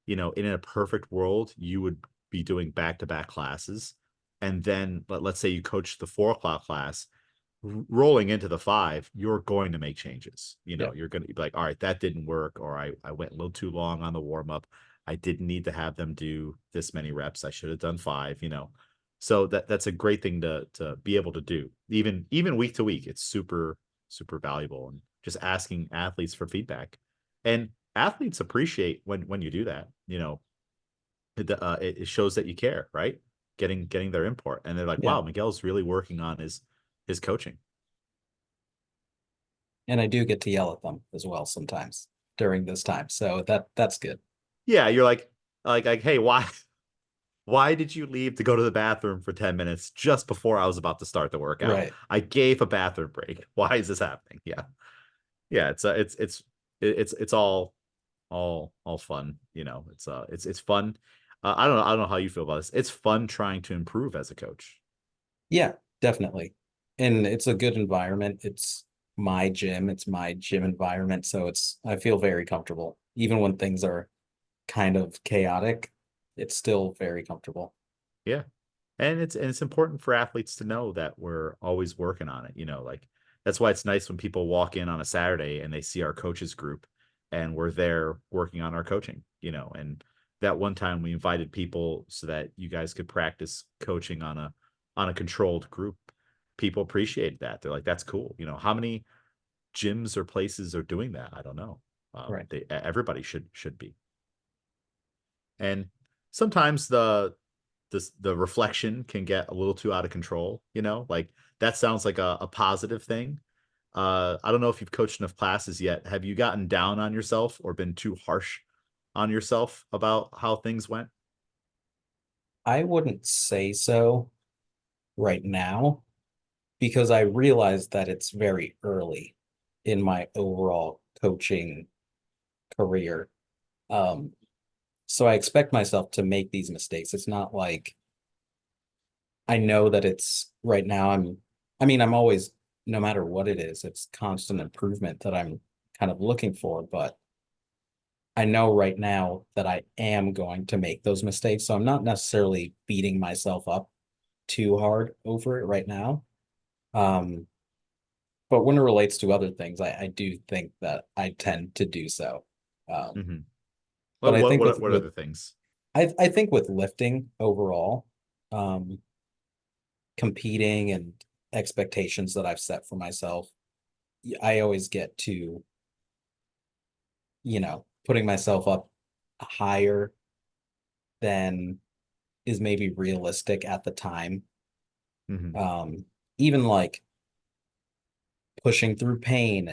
In a perfect world, you would be doing back-to-back classes. And then let's say you coach the 4 o'clock class, rolling into the 5, you're going to make changes. Yeah. You're going to be like, all right, that didn't work, or I went a little too long on the warm up. I didn't need to have them do this many reps. I should have done 5. So that's a great thing to be able to do. Even week to week, it's super, super valuable. And just asking athletes for feedback. And athletes appreciate when you do that. It shows that you care, right? Getting their input. And they're like, Yeah. wow, Miguel's really working on his coaching. And I do get to yell at them as well sometimes during this time. So that's good. Yeah, you're like, hey, why did you leave to go to the bathroom for 10 minutes just before I was about to start the workout? Right. I gave a bathroom break. Why is this happening? Yeah. Yeah, it's all fun. It's fun. I don't know how you feel about this. It's fun trying to improve as a coach. Yeah, definitely. And it's a good environment. It's my gym environment. So I feel very comfortable. Even when things are kind of chaotic, it's still very comfortable. Yeah. And it's important for athletes to know that we're always working on it. Like that's why it's nice when people walk in on a Saturday and they see our coaches group and we're there working on our coaching. And that one time we invited people so that you guys could practice coaching on a controlled group. People appreciated that. They're like, that's cool. How many gyms or places are doing that? I don't know. Right. Everybody should be. And sometimes the reflection can get a little too out of control. Like that sounds like a positive thing. I don't know if you've coached enough classes yet. Have you gotten down on yourself or been too harsh on yourself about how things went? I wouldn't say so right now because I realize that it's very early in my overall coaching career. Um, so I expect myself to make these mistakes. It's not like I know that it's right now. I mean, I'm always, no matter what it is, it's constant improvement that I'm kind of looking for. But I know right now that I am going to make those mistakes. So I'm not necessarily beating myself up too hard over it right now. Um, but when it relates to other things, I do think that I tend to do so. Hmm. But Well, I think what with other things? I think with lifting overall, um, competing and expectations that I've set for myself, I always get to, putting myself up higher than is maybe realistic at the time. Hmm. Even like pushing through pain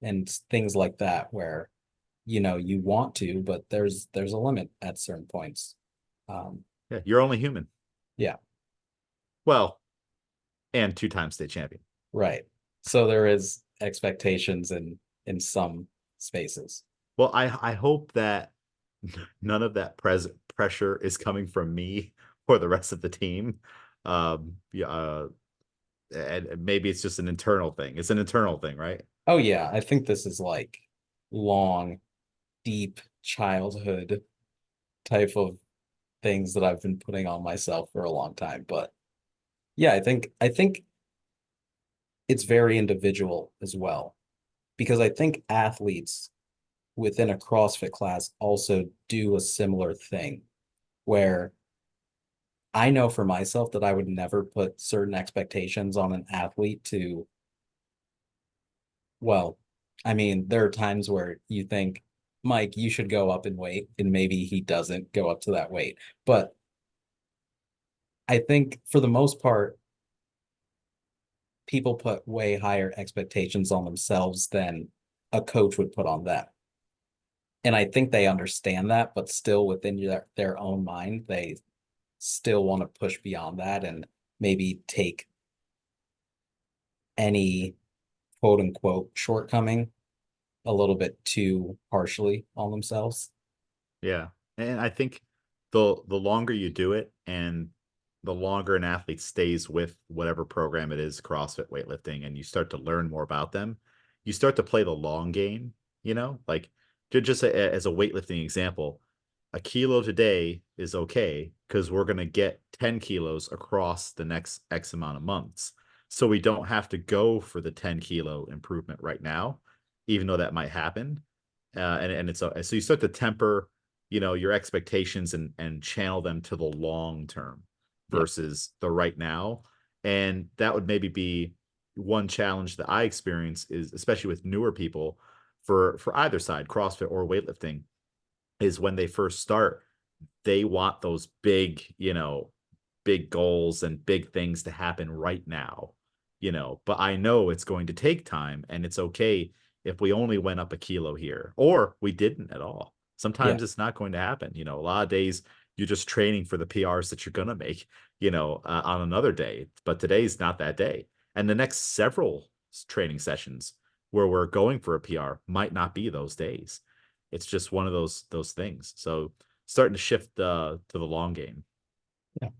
and things like that where you want to, but there's a limit at certain points. Yeah, you're only human. Yeah, Well, and two-time state champion. right. So there is expectations in some spaces. Well, I hope that none of that pressure is coming from me or the rest of the team. Yeah, and maybe it's just an internal thing. It's an internal thing, right? Oh yeah, I think this is like long, deep childhood type of things that I've been putting on myself for a long time. But yeah, I think it's very individual as well because I think athletes within a CrossFit class also do a similar thing where I know for myself that I would never put certain expectations on an athlete to, well, I mean, there are times where you think, Mike, you should go up in weight, and maybe he doesn't go up to that weight. But I think for the most part, people put way higher expectations on themselves than a coach would put on them. And I think they understand that, but still within their own mind, they still want to push beyond that and maybe take any quote unquote shortcoming a little bit too harshly on themselves. Yeah. And I think the longer you do it and the longer an athlete stays with whatever program it is, CrossFit, weightlifting, and you start to learn more about them, you start to play the long game, like just as a weightlifting example, a kilo today is okay because we're going to get 10 kilos across the next X amount of months. So we don't have to go for the 10-kilo improvement right now, even though that might happen. And it's so you start to temper, your expectations and channel them to the long term Yeah. versus the right now. And that would maybe be one challenge that I experience is especially with newer people for either side, CrossFit or weightlifting, is when they first start, they want those big goals and big things to happen right now, but I know it's going to take time and it's okay if we only went up a kilo here or we didn't at all. Yeah. Sometimes it's not going to happen. A lot of days you're just training for the PRs that you're going to make, on another day, but today's not that day. And the next several training sessions where we're going for a PR might not be those days. It's just one of those things. So starting to shift to the long game. Yeah.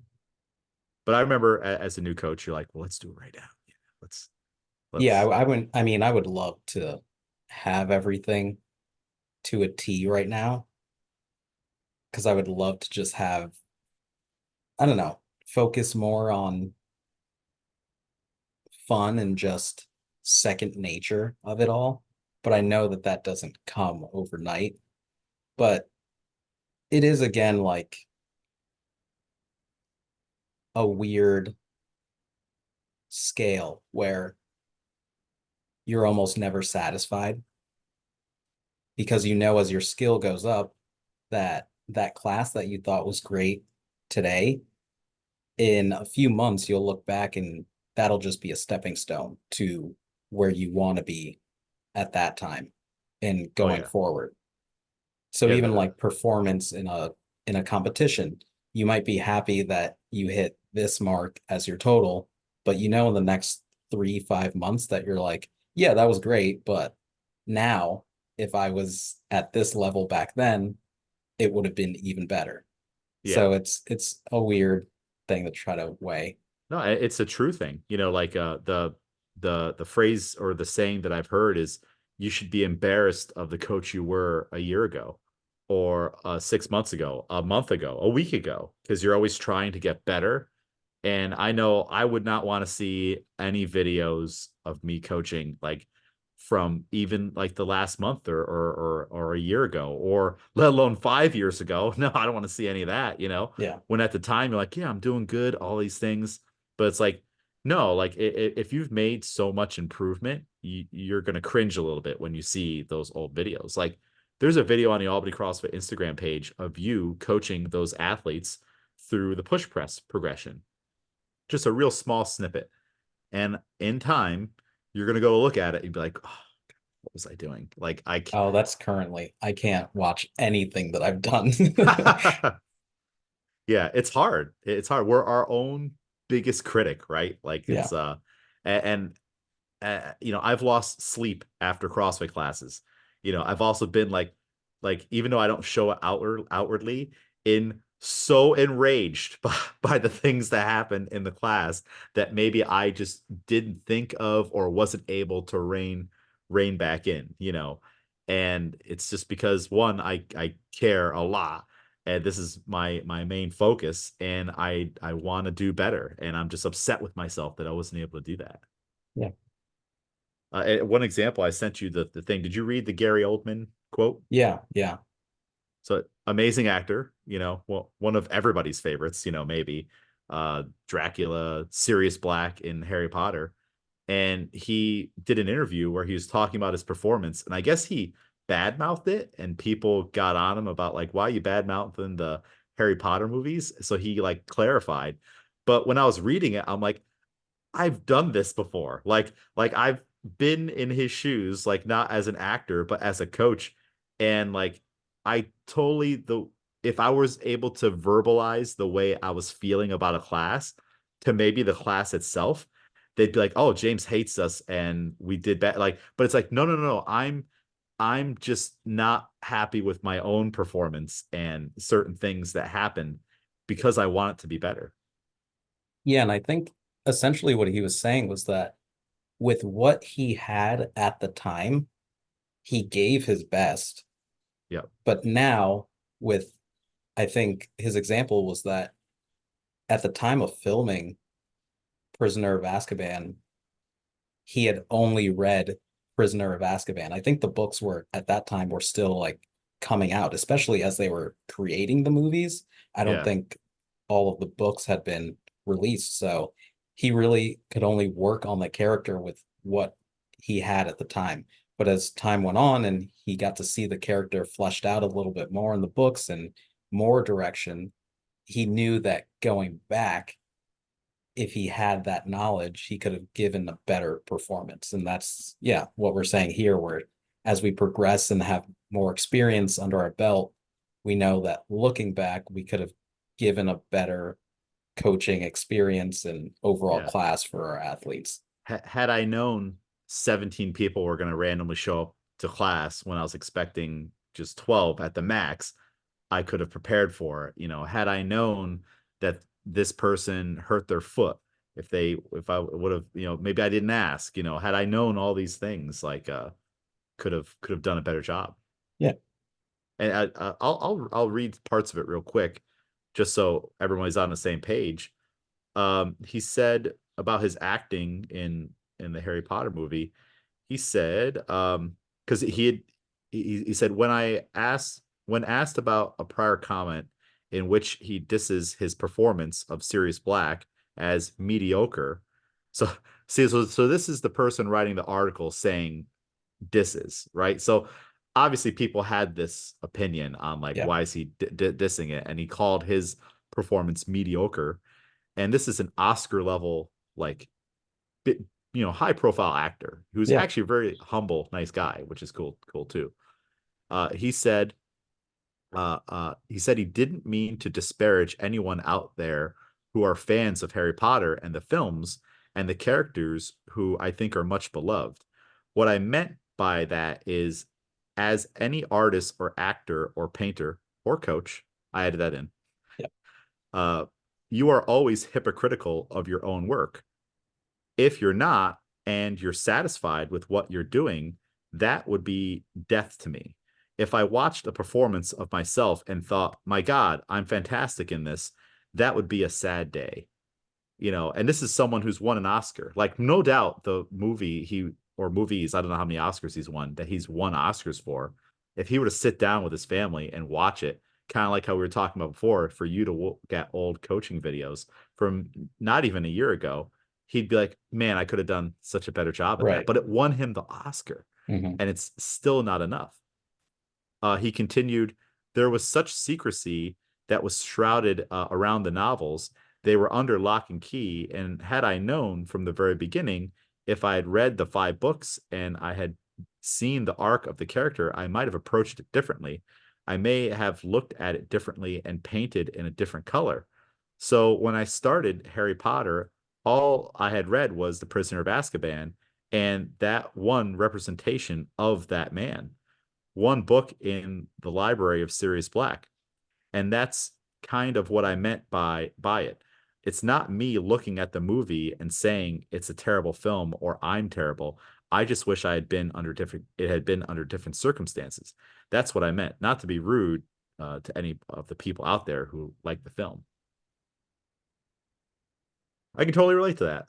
But I remember as a new coach, you're like, well, let's do it right now. Yeah, let's Yeah. let's I mean, I would love to have everything to a T right now because I would love to just have, I don't know, focus more on fun and just second nature of it all. But I know that that doesn't come overnight. But it is again like a weird scale where you're almost never satisfied because as your skill goes up, that class that you thought was great today, in a few months you'll look back and that'll just be a stepping stone to where you want to be at that time and oh going yeah. forward. So Yeah, even like performance in a competition, you might be happy that you hit this mark as your total, but in the next 3, 5 months that you're like, yeah, that was great, but now if I was at this level back then, it would have been even better. yeah. So it's a weird thing to try to weigh. No, it's a true thing. Like the phrase or the saying that I've heard is you should be embarrassed of the coach you were a year ago or 6 months ago, a month ago, a week ago, because you're always trying to get better. And I know I would not want to see any videos of me coaching like from even like the last month or a year ago, or let alone 5 years ago. No, I don't want to see any of that, you know, Yeah. when at the time you're like, yeah, I'm doing good, all these things. But it's like, no, like if you've made so much improvement, you're going to cringe a little bit when you see those old videos. Like there's a video on the Albany CrossFit Instagram page of you coaching those athletes through the push press progression, just a real small snippet. And in time, you're gonna go look at it and be like, oh, what was I doing? Like Oh, that's currently, I can't watch anything that I've done. yeah, it's hard. It's hard. We're our own biggest critic, right? Like Yeah. it's and you know, I've lost sleep after CrossFit classes. You know, I've also been like even though I don't show it outwardly, in so enraged by the things that happen in the class that maybe I just didn't think of or wasn't able to rein back in, you know. And it's just because one, I care a lot, and this is my main focus, and I want to do better, and I'm just upset with myself that I wasn't able to do that. Yeah. One example, I sent you the thing. Did you read the Gary Oldman quote? Yeah. Yeah. So amazing actor, you know, well, one of everybody's favorites, you know, maybe Dracula, Sirius Black in Harry Potter. And he did an interview where he was talking about his performance. And I guess he badmouthed it, and people got on him about like, why you badmouthing the Harry Potter movies? So he like clarified. But when I was reading it, I'm like, I've done this before. Like I've been in his shoes, like not as an actor, but as a coach. And like I totally the if I was able to verbalize the way I was feeling about a class to maybe the class itself, they'd be like, "Oh, James hates us and we did bad." Like, but it's like, no, no, no, no. I'm just not happy with my own performance and certain things that happen because I want it to be better. Yeah. And I think essentially what he was saying was that with what he had at the time, he gave his best. Yeah. But now, with, I think his example was that at the time of filming Prisoner of Azkaban, he had only read Prisoner of Azkaban. I think the books were at that time were still like coming out, especially as they were creating the movies. I don't Yeah. think all of the books had been released. So he really could only work on the character with what he had at the time. But as time went on and he got to see the character fleshed out a little bit more in the books and more direction, he knew that going back, if he had that knowledge, he could have given a better performance. And that's, yeah, what we're saying here, where as we progress and have more experience under our belt, we know that looking back, we could have given a better coaching experience and overall Yeah. class for our athletes. Had I known 17 people were going to randomly show up to class when I was expecting just 12 at the max, I could have prepared for it. You know, had I known that this person hurt their foot, if I would have, you know, maybe I didn't ask, you know, had I known all these things, like, could have done a better job. Yeah. And I'll read parts of it real quick, just so everyone's on the same page. He said about his acting in the Harry Potter movie. He said, because he said, when asked about a prior comment in which he disses his performance of Sirius Black as mediocre. So see, so this is the person writing the article saying disses, right? So obviously people had this opinion on like, Yeah. why is he dissing it, and he called his performance mediocre. And this is an Oscar level, like, you know, high profile actor who's Yeah. actually a very humble, nice guy, which is cool too. He said, he said he didn't mean to disparage anyone out there who are fans of Harry Potter and the films and the characters who I think are much beloved. What I meant by that is, as any artist or actor or painter or coach, I added that in, Yeah. uh, you are always hypocritical of your own work. If you're not, and you're satisfied with what you're doing, that would be death to me. If I watched a performance of myself and thought, my God, I'm fantastic in this, that would be a sad day. and this is someone who's won an Oscar. Like, no doubt the movie or movies, I don't know how many Oscars he's won, that he's won Oscars for. If he were to sit down with his family and watch it, kind of like how we were talking about before, for you to look at old coaching videos from not even a year ago, he'd be like, man, I could have done such a better job at that. Right. But it won him the Oscar, Hmm. and it's still not enough. He continued, there was such secrecy that was shrouded around the novels. They were under lock and key. And had I known from the very beginning, if I had read the 5 books and I had seen the arc of the character, I might have approached it differently. I may have looked at it differently and painted in a different color. So when I started Harry Potter, all I had read was The Prisoner of Azkaban, and that one representation of that man, one book in the library of Sirius Black. And that's kind of what I meant by it. It's not me looking at the movie and saying it's a terrible film or I'm terrible. I just wish I had been under different it had been under different circumstances. That's what I meant. Not to be rude to any of the people out there who like the film. I can totally relate to that.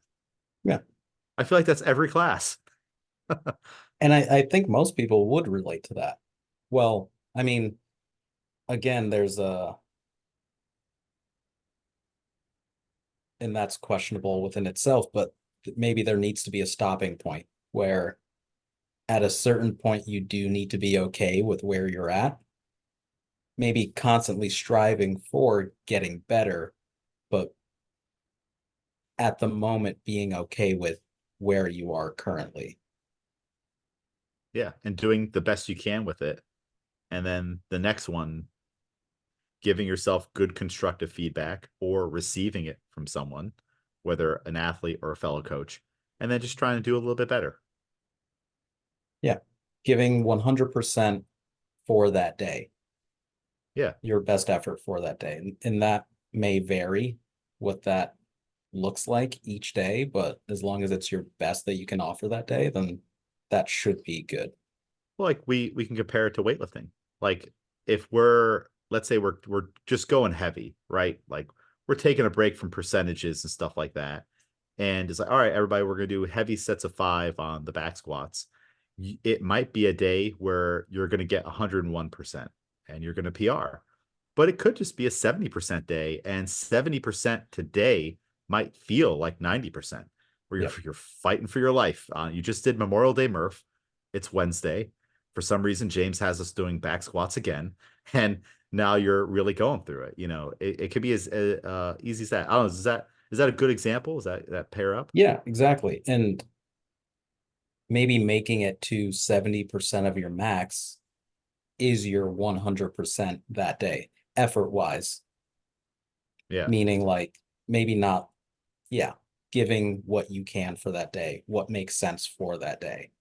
Yeah. I feel like that's every class. And I think most people would relate to that. Well, I mean, again, and that's questionable within itself, but maybe there needs to be a stopping point where at a certain point you do need to be okay with where you're at. Maybe constantly striving for getting better, but at the moment being okay with where you are currently. Yeah, and doing the best you can with it. And then the next one, giving yourself good constructive feedback or receiving it from someone, whether an athlete or a fellow coach, and then just trying to do a little bit better. Yeah. Giving 100% for that day, Yeah. your best effort for that day. And that may vary what that looks like each day, but as long as it's your best that you can offer that day, then that should be good. Well, like we can compare it to weightlifting. Like, if let's say we're just going heavy, right? Like, we're taking a break from percentages and stuff like that. And it's like, all right, everybody, we're gonna do heavy sets of 5 on the back squats. It might be a day where you're gonna get 101% and you're gonna PR. But it could just be a 70% day, and 70% today might feel like 90%, where you're Yep. you're fighting for your life. You just did Memorial Day Murph. It's Wednesday. For some reason, James has us doing back squats again, and now you're really going through it. It could be as easy as that. I don't know. Is that a good example? Is that pair up? Yeah, exactly. And maybe making it to 70% of your max is your 100% that day, effort wise, Yeah. meaning like maybe not, yeah, giving what you can for that day, what makes sense for that day.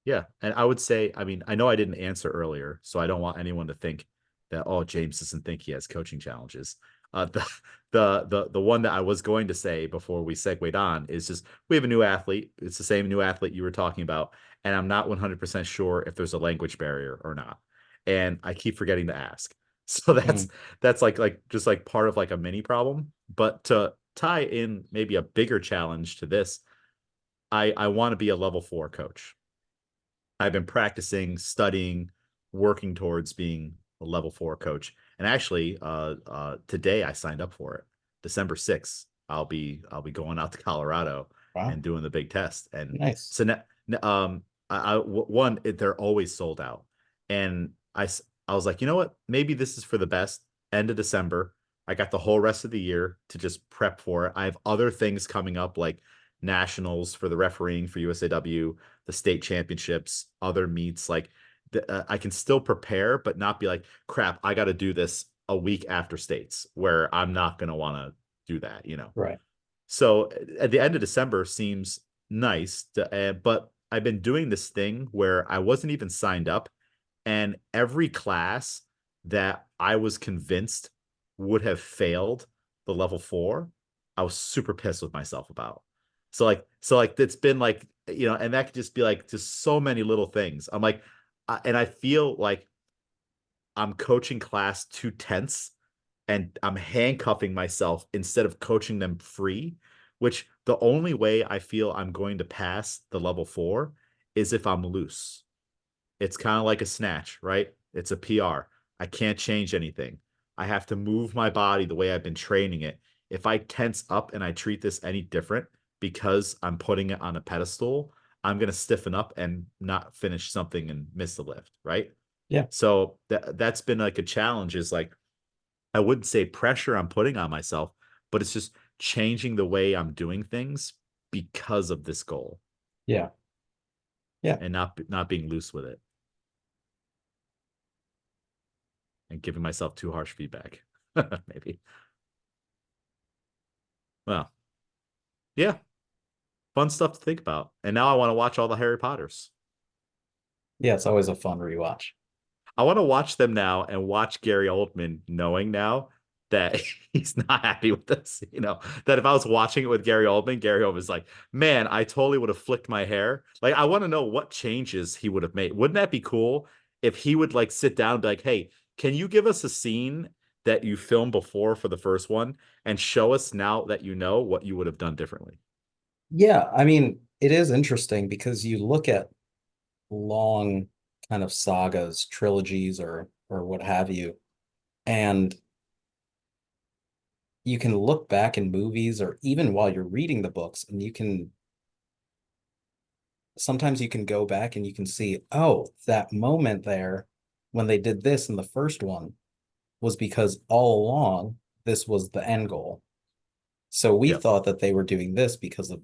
Yeah. And I would say, I mean, I know I didn't answer earlier, so I don't want anyone to think that, oh, James doesn't think he has coaching challenges. The one that I was going to say before we segued on is just, we have a new athlete. It's the same new athlete you were talking about, and I'm not 100% sure if there's a language barrier or not. And I keep forgetting to ask. So Mm, that's like just like part of like a mini problem. But to tie in maybe a bigger challenge to this, I want to be a level 4 coach. I've been practicing, studying, working towards being a level 4 coach. And actually, today I signed up for it. December 6th, I'll be going out to Colorado wow, and doing the big test. And nice. so now, one, they're always sold out. And I was like, you know what? Maybe this is for the best. End of December. I got the whole rest of the year to just prep for it. I have other things coming up, like nationals for the refereeing for USAW, the state championships, other meets. Like, I can still prepare, but not be like, crap, I got to do this a week after states, where I'm not going to want to do that. Right. So at the end of December seems nice, but I've been doing this thing where I wasn't even signed up, and every class that I was convinced would have failed the level 4, I was super pissed with myself about. So like it's been like, and that could just be like just so many little things. I'm like, and I feel like I'm coaching class too tense, and I'm handcuffing myself instead of coaching them free, which the only way I feel I'm going to pass the level 4 is if I'm loose. It's kind of like a snatch, right? It's a PR. I can't change anything. I have to move my body the way I've been training it. If I tense up and I treat this any different because I'm putting it on a pedestal, I'm going to stiffen up and not finish something and miss the lift, right? Yeah. So that's been like a challenge is like I wouldn't say pressure I'm putting on myself, but it's just changing the way I'm doing things because of this goal Yeah. Yeah. and not being loose with it and giving myself too harsh feedback. Maybe. Well, yeah, fun stuff to think about. And now I want to watch all the Harry Potters. Yeah. It's always a fun rewatch. I want to watch them now and watch Gary Oldman knowing now that he's not happy with this. That if I was watching it with Gary Oldman's like, man, I totally would have flicked my hair. Like, I want to know what changes he would have made. Wouldn't that be cool if he would like sit down and be like, hey, can you give us a scene that you filmed before for the first one and show us now that you know what you would have done differently? Yeah. I mean, it is interesting because you look at long kind of sagas, trilogies, or what have you, and you can look back in movies or even while you're reading the books, and you can sometimes you can go back and you can see, oh, that moment there when they did this in the first one was because all along this was the end goal. So we Yep. thought that they were doing this because of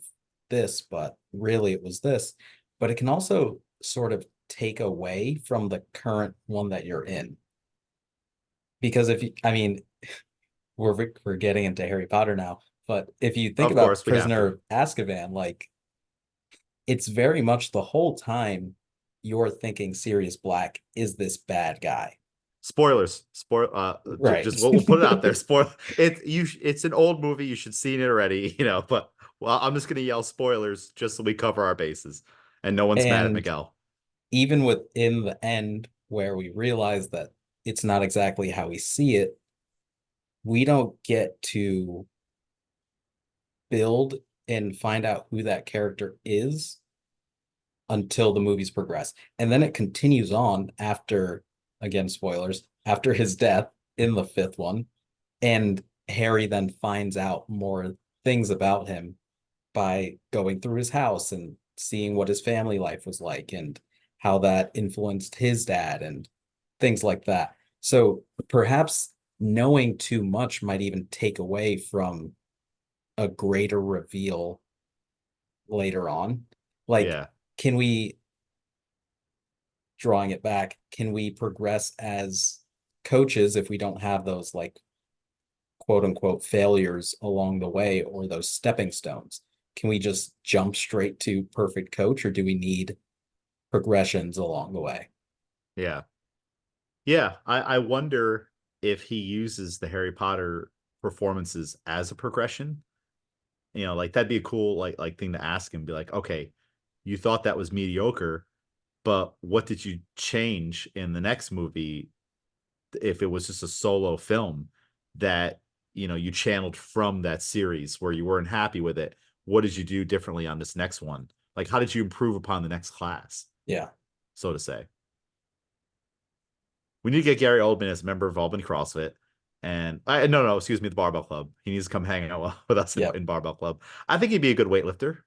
this, but really it was this. But it can also sort of take away from the current one that you're in. Because if you, I mean, we're getting into Harry Potter now, but if you think Of about course we have Prisoner to. of Azkaban, like it's very much the whole time you're thinking Sirius Black is this bad guy. Spoilers. Right. Just we'll put it out there. It's an old movie. You should seen it already, but well, I'm just gonna yell spoilers just so we cover our bases and no one's mad at And Miguel. even within the end, where we realize that it's not exactly how we see it, we don't get to build and find out who that character is until the movies progress. And then it continues on after, again, spoilers, after his death in the fifth one. And Harry then finds out more things about him by going through his house and seeing what his family life was like and how that influenced his dad and things like that. So perhaps knowing too much might even take away from a greater reveal later on. Like, Yeah. can we, drawing it back, can we progress as coaches if we don't have those like quote unquote failures along the way or those stepping stones? Can we just jump straight to perfect coach or do we need progressions along the way? Yeah. Yeah. I wonder if he uses the Harry Potter performances as a progression. Like that'd be a cool like thing to ask him. Be like, okay, you thought that was mediocre, but what did you change in the next movie if it was just a solo film that you channeled from that series where you weren't happy with it? What did you do differently on this next one? Like how did you improve upon the next class, Yeah. so to say? We need to get Gary Oldman as a member of Albany CrossFit. And no, excuse me, the Barbell Club. He needs to come hang out with us Yep. in Barbell Club. I think he'd be a good weightlifter.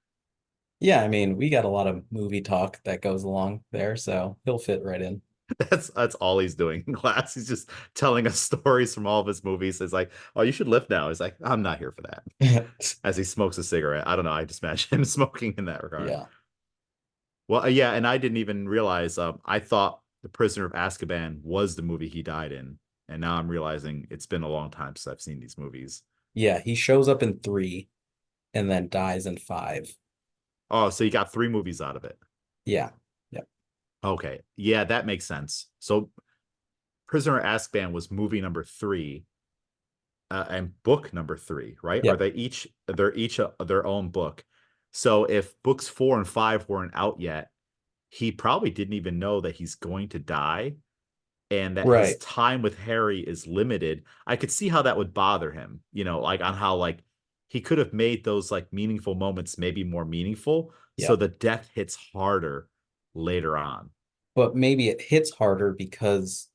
Yeah. I mean, we got a lot of movie talk that goes along there, so he'll fit right in. That's all he's doing in class. He's just telling us stories from all of his movies. It's like, oh, you should lift now. He's like, I'm not here for that. As he smokes a cigarette. I don't know. I just imagine him smoking in that regard. Yeah. Well, yeah, and I didn't even realize. I thought The Prisoner of Azkaban was the movie he died in, and now I'm realizing it's been a long time since I've seen these movies. Yeah. He shows up in three and then dies in five. Oh, so you got three movies out of it. Yeah. Yep. Okay, yeah, that makes sense. So Prisoner of Azkaban was movie number 3, and book number 3, right? Are Yep. they each they're each their own book? So if books 4 and 5 weren't out yet, he probably didn't even know that he's going to die and that his Right. time with Harry is limited, I could see how that would bother him, like on how like he could have made those like meaningful moments maybe more meaningful. So Yeah. the death hits harder later on. But maybe it hits harder because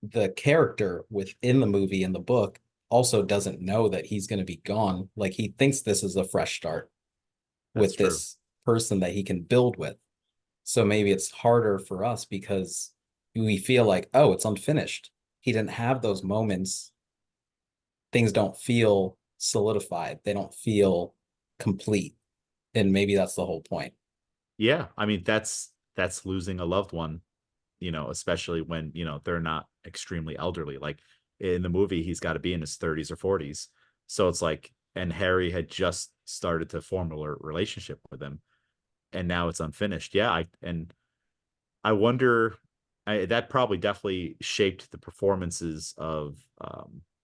the character within the movie and the book also doesn't know that he's going to be gone. Like he thinks this is a fresh start That's with true. this person that he can build with. So maybe it's harder for us because we feel like, oh, it's unfinished. He didn't have those moments. Things don't feel solidified. They don't feel complete. And maybe that's the whole point. Yeah, I mean that's losing a loved one, especially when, they're not extremely elderly. Like in the movie, he's got to be in his 30s or 40s. So it's like, and Harry had just started to form a relationship with him, and now it's unfinished. Yeah, I wonder, that probably definitely shaped the performances of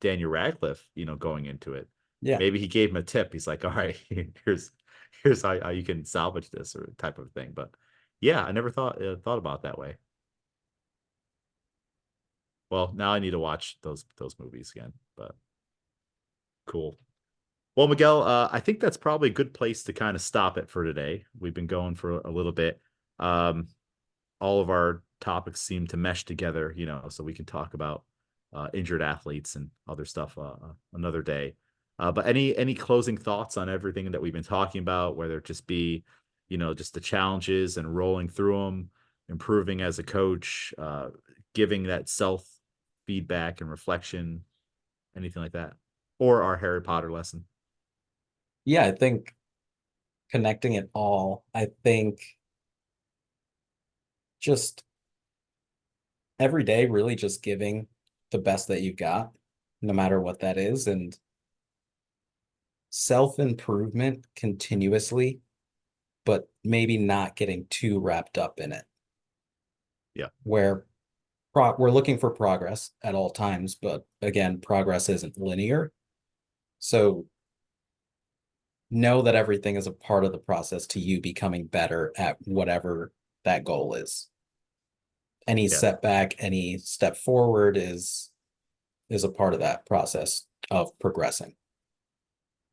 Daniel Radcliffe, going into it. Yeah. Maybe he gave him a tip. He's like, all right, here's how you can salvage this or type of thing. But yeah, I never thought about it that way. Well, now I need to watch those movies again. But cool. Well, Miguel, I think that's probably a good place to kind of stop it for today. We've been going for a little bit. Um, all of our topics seem to mesh together, so we can talk about injured athletes and other stuff another day. But any closing thoughts on everything that we've been talking about, whether it just be, just the challenges and rolling through them, improving as a coach, giving that self feedback and reflection, anything like that, or our Harry Potter lesson. Yeah, I think connecting it all, I think just every day, really just giving the best that you got, no matter what that is, and self-improvement continuously, but maybe not getting too wrapped up in it, Yeah, where we're looking for progress at all times, but again, progress isn't linear. So know that everything is a part of the process to you becoming better at whatever that goal is. Any yeah, setback, any step forward is a part of that process of progressing.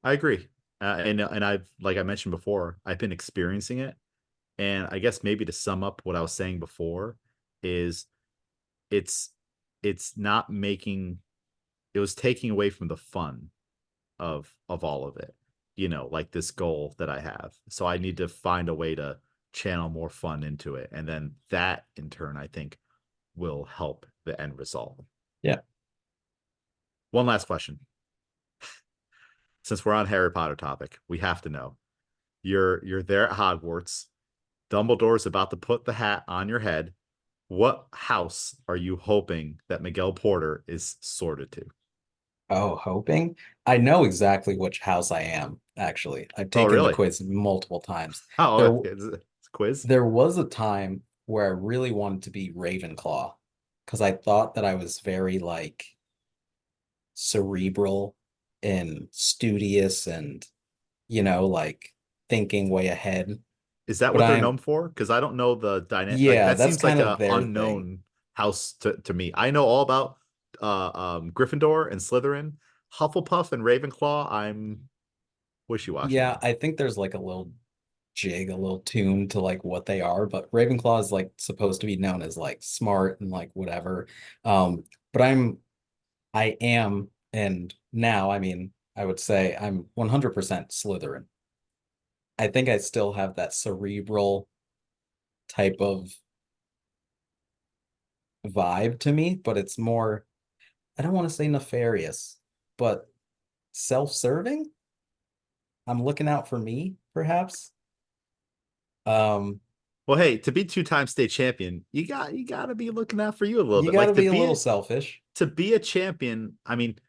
I agree. And I've, like I mentioned before, I've been experiencing it. And I guess maybe to sum up what I was saying before is it's it's not making it was taking away from the fun of all of it. Like this goal that I have. So I need to find a way to channel more fun into it. And then that in turn, I think will help the end result. Yeah. One last question. Since we're on Harry Potter topic, we have to know. You're there at Hogwarts. Dumbledore's about to put the hat on your head. What house are you hoping that Miguel Porter is sorted to? Oh, hoping. I know exactly which house I am, actually. I've Oh, taken the really? quiz multiple times. Oh, There it's a quiz. there was a time where I really wanted to be Ravenclaw because I thought that I was very like cerebral and studious and like thinking way ahead. Is that But what they're I'm known for? Because I don't know the dynamic. Like yeah, that that's seems like kind of a their thing. unknown house to me. I know all about Gryffindor and Slytherin, Hufflepuff and Ravenclaw. I'm wishy-washy Yeah, on. I think there's like a little jig, a little tune to like what they are, but Ravenclaw is like supposed to be known as like smart and like whatever. Um, but I am, and now, I mean, I would say I'm 100% Slytherin. I think I still have that cerebral type of vibe to me, but it's more, I don't want to say nefarious, but self-serving. I'm looking out for me, perhaps. Um, Well, hey, to be two-time state champion, you got to be looking out for you a little you bit. got to Like be a little selfish. to be a champion, I mean,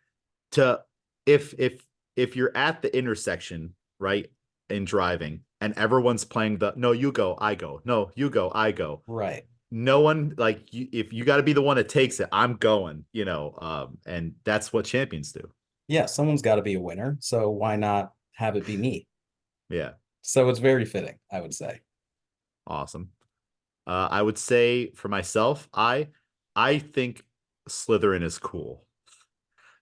to if you're at the intersection, right, in driving and everyone's playing the no, you go, I go, no, you go, I go. Right. No one like if you got to be the one that takes it, I'm going, and that's what champions do. Yeah, someone's got to be a winner, so why not have it be me? Yeah, So it's very fitting, I would say. awesome. I would say for myself, I think Slytherin is cool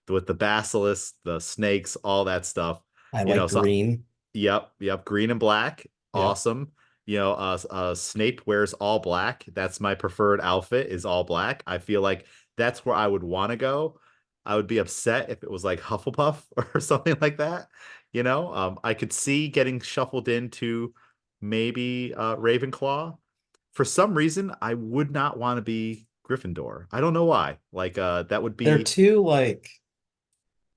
with the basilisk, the snakes, all that stuff. I You like know, so green. yep, green and black, Yep. awesome. Snape wears all black. That's my preferred outfit is all black. I feel like that's where I would want to go. I would be upset if it was like Hufflepuff or something like that. I could see getting shuffled into maybe Ravenclaw. For some reason, I would not want to be Gryffindor. I don't know why. Like that would They're be too like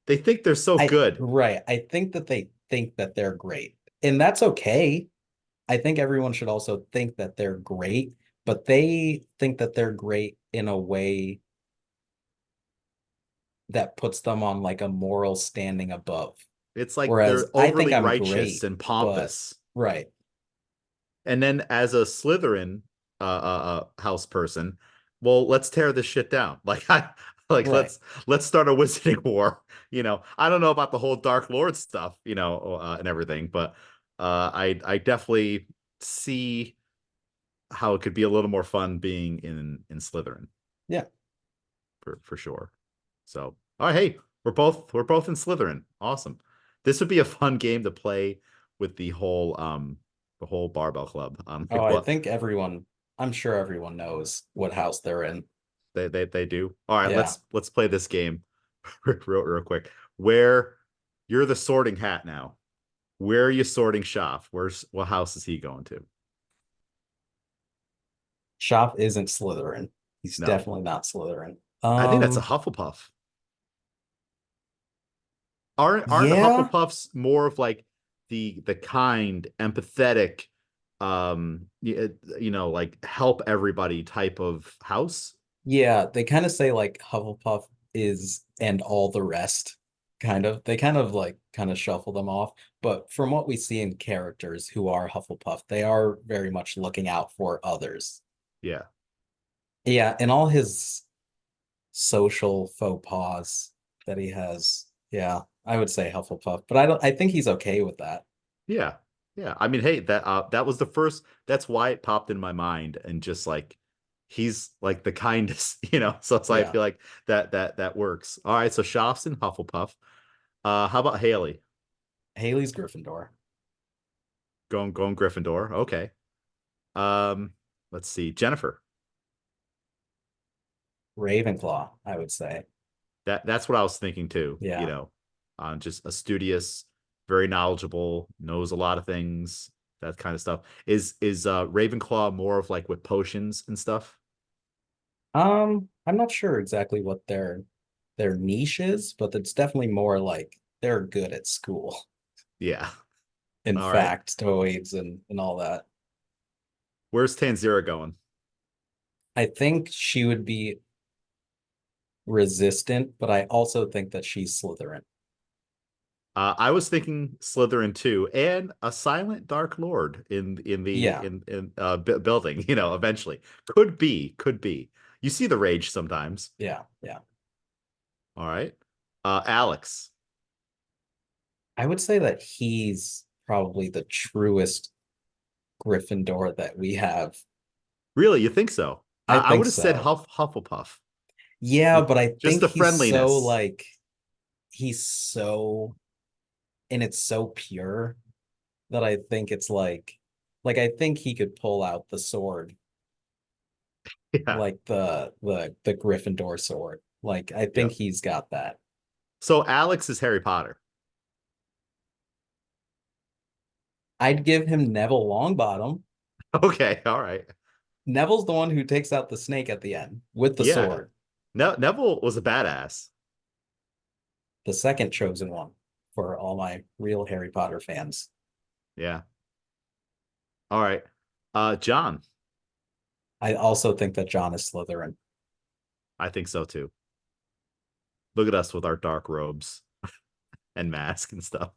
they think they're so I good. right. I think that they think that they're great. And that's okay. I think everyone should also think that they're great, but they think that they're great in a way that puts them on like a moral standing above. It's like Whereas they're I think overly I'm righteous great, and but pompous. right, And then as a Slytherin house person, well, let's tear this shit down. Like right. let's start a wizarding war. I don't know about the whole Dark Lord stuff, and everything, but I definitely see how it could be a little more fun being in Slytherin Yeah. for sure. So, all right, hey, we're both in Slytherin. Awesome. This would be a fun game to play with the whole barbell club. Oh, Like I what think I'm sure everyone knows what house they're in. they do. All right, Yeah. let's play this game real quick. Where you're the sorting hat now. Where are you sorting Schaff? What house is he going to? Shop isn't Slytherin. He's No. definitely not Slytherin. I think that's a Hufflepuff. Aren't Yeah, Hufflepuffs more of like the kind, empathetic, like help everybody type of house? yeah, they kind of say like Hufflepuff is and all the rest, kind of. They kind of shuffle them off. But from what we see in characters who are Hufflepuff, they are very much looking out for others. Yeah. Yeah, and all his social faux pas that he has. Yeah, I would say Hufflepuff, but I think he's okay with that. Yeah. Yeah. I mean, hey, that was the first that's why it popped in my mind and just like he's like the kindest, so I Yeah. feel like that works. All right, so Schaff's in Hufflepuff. How about Haley? Haley's Gryffindor. Going Gryffindor. Okay. Let's see. Jennifer. Ravenclaw, I would say. That's what I was thinking too, Yeah. just a studious, very knowledgeable, knows a lot of things, that kind of stuff. Is Ravenclaw more of like with potions and stuff? I'm not sure exactly what their niche is, but it's definitely more like they're good at school Yeah. and All right. factoids and all that. Where's Tanzira going? I think she would be resistant, but I also think that she's Slytherin. I was thinking Slytherin too, and a silent Dark Lord in the Yeah, building. Eventually could be. You see the rage sometimes. yeah, yeah. All right. Alex. I would say that he's probably the truest Gryffindor that we have. Really, you think so? I I think would have said so. Hufflepuff. Yeah, but I Just think the friendliness. he's so and it's so pure that I think it's like I think he could pull out the sword, Yeah. like the Gryffindor sword. Like I think Yep. he's got that. So Alex is Harry Potter. I'd give him Neville Longbottom. Okay. All right. Neville's the one who takes out the snake at the end with the Yeah. sword, Neville was a badass. the second chosen one for all my real Harry Potter fans. Yeah. All right. John. I also think that John is Slytherin. I think so too. Look at us with our dark robes and mask and stuff.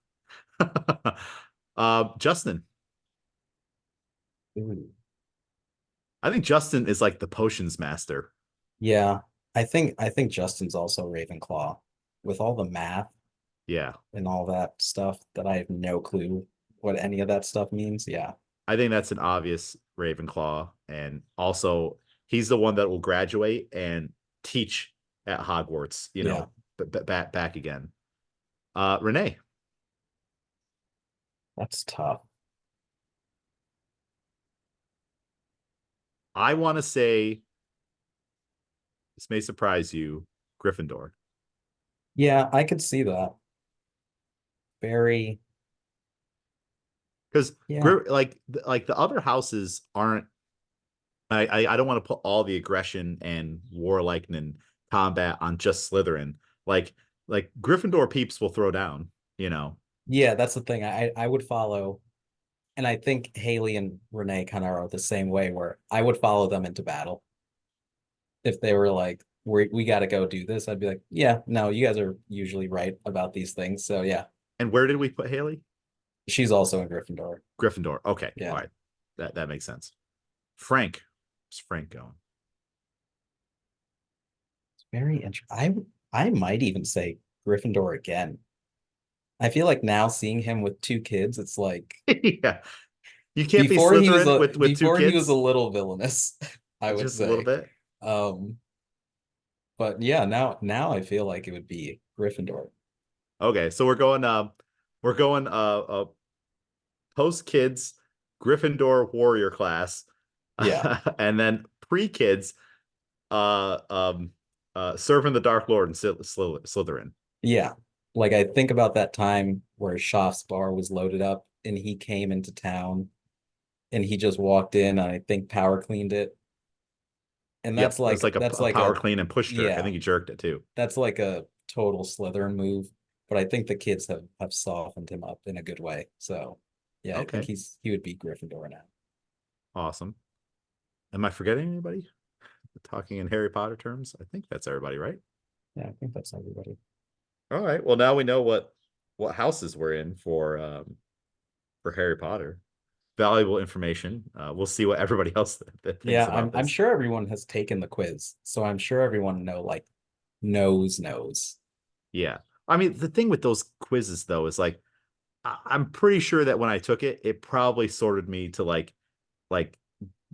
Justin. Ooh. I think Justin is like the potions master. Yeah, I think Justin's also Ravenclaw with all the math Yeah. and all that stuff that I have no clue what any of that stuff means. Yeah. I think that's an obvious Ravenclaw. And also he's the one that will graduate and teach at Hogwarts, Yeah, back again. Renee, that's tough. I want to say this may surprise you, Gryffindor. Yeah, I could see that. Very, Because yeah. like the other houses aren't. I don't want to put all the aggression and warlike and combat on just Slytherin. Like Gryffindor peeps will throw down. You know. Yeah, that's the thing. I would follow, and I think Haley and Renee kind of are the same way where I would follow them into battle. If they were like, we got to go do this, I'd be like, yeah, no, you guys are usually right about these things. So yeah, And where did we put Haley? she's also in Gryffindor. Gryffindor. Okay, all Yeah, right, that makes sense. Frank, where's Frank going? it's very interesting. I might even say Gryffindor again. I feel like now seeing him with two kids, it's like Yeah, you can't be Slytherin with two before he was a kids. little villainous, I would Just a little say. bit. Um, but yeah, now I feel like it would be Gryffindor. Okay, so we're going post kids Gryffindor warrior class, Yeah, and then pre kids serving the Dark Lord and Slytherin. yeah. Like I think about that time where Schaaf's bar was loaded up and he came into town and he just walked in and I think power cleaned it. And Yep, it was like that's a like power a clean and push jerk. I yeah, think he jerked it too. that's like a total Slytherin move. But I think the kids have softened him up in a good way. So yeah, I think Okay, he would be Gryffindor now. awesome. Am I forgetting anybody? Talking in Harry Potter terms, I think that's everybody, right? Yeah, I think that's everybody. All right. Well, now we know what houses we're in for Harry Potter. Valuable information. We'll see what everybody else that thinks Yeah, about I'm this. sure everyone has taken the quiz, so I'm sure everyone knows. Yeah. I mean, the thing with those quizzes though is like I'm pretty sure that when I took it, it probably sorted me to like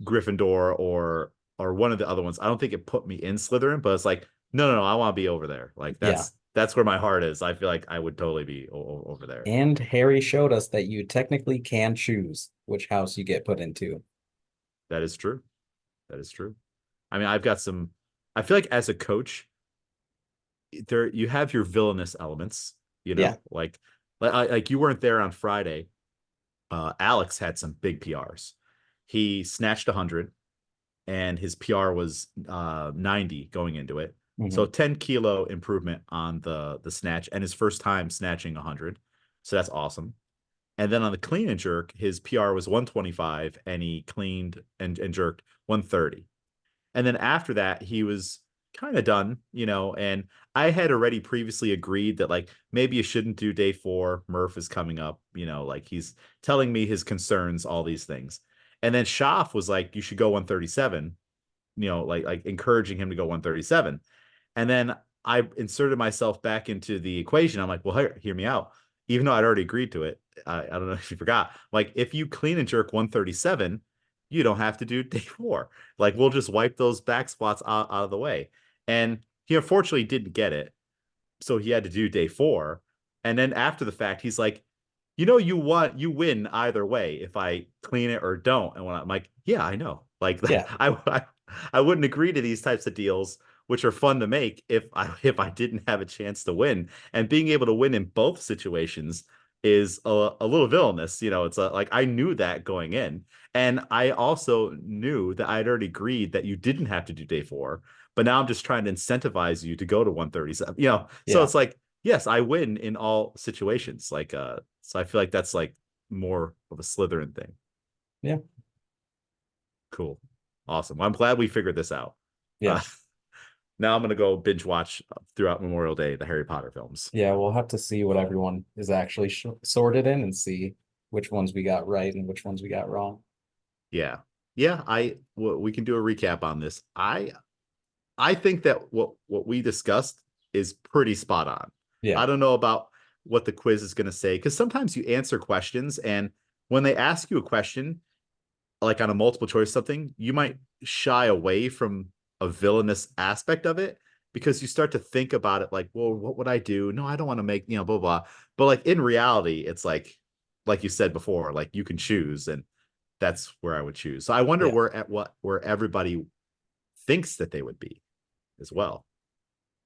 Gryffindor or one of the other ones. I don't think it put me in Slytherin, but it's like no, I want to be over there. Like Yeah. that's where my heart is. I feel like I would totally be over there. And Harry showed us that you technically can choose which house you get put into. That is true. That is true. I mean, I've got some. I feel like as a coach, there you have your villainous elements. Yeah. Like you weren't there on Friday. Alex had some big PRs. He snatched 100, and his PR was 90 going into it. So Mhm. 10 kilo improvement on the snatch, and his first time snatching 100. So that's awesome. And then on the clean and jerk, his PR was 125, and he cleaned and jerked 130. And then after that, he was kind of done, and I had already previously agreed that like maybe you shouldn't do day 4. Murph is coming up, like he's telling me his concerns, all these things. And then Schaff was like, you should go 137, like encouraging him to go 137. And then I inserted myself back into the equation. I'm like, well, hear me out. Even though I'd already agreed to it, I don't know if you forgot. Like, if you clean and jerk 137, you don't have to do day 4. Like, we'll just wipe those back squats out of the way. And he unfortunately didn't get it. So he had to do day 4. And then after the fact, he's like, you win either way if I clean it or don't. And when I'm like, yeah, I know. Like Yeah. I wouldn't agree to these types of deals, which are fun to make if I didn't have a chance to win. And being able to win in both situations is a little villainous. It's like I knew that going in. And I also knew that I'd already agreed that you didn't have to do day 4, but now I'm just trying to incentivize you to go to 137. So Yeah. it's like, yes, I win in all situations. Like, so I feel like that's like more of a Slytherin thing. Yeah. Cool. Awesome. Well, I'm glad we figured this out. Yeah. Uh, now I'm gonna go binge watch throughout Memorial Day the Harry Potter films. Yeah, we'll have to see what everyone is actually sorted in and see which ones we got right and which ones we got wrong. Yeah, yeah. We can do a recap on this. I think that what we discussed is pretty spot on. Yeah. I don't know about what the quiz is going to say because sometimes you answer questions and when they ask you a question, like on a multiple choice something, you might shy away from a villainous aspect of it because you start to think about it like, well, what would I do? No, I don't want to make, blah, blah. But like in reality, it's like you said before, like you can choose, and that's where I would choose. So I wonder Yeah. where everybody thinks that they would be as well.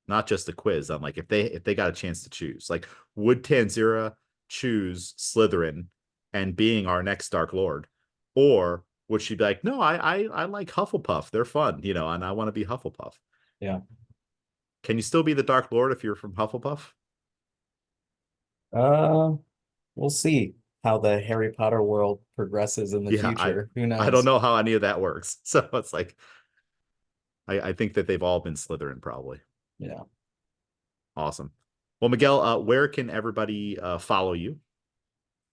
Not just a quiz on like if they got a chance to choose. Like, would Tanzira choose Slytherin and being our next Dark Lord? Or would she be like, no, I like Hufflepuff. They're fun, and I want to be Hufflepuff. Yeah. Can you still be the Dark Lord if you're from Hufflepuff? Uh, we'll see how the Harry Potter world progresses in the Yeah, I future. Who I don't knows? know how any of that works. So it's like I think that they've all been Slytherin probably. Yeah. Awesome. Well, Miguel, where can everybody follow you?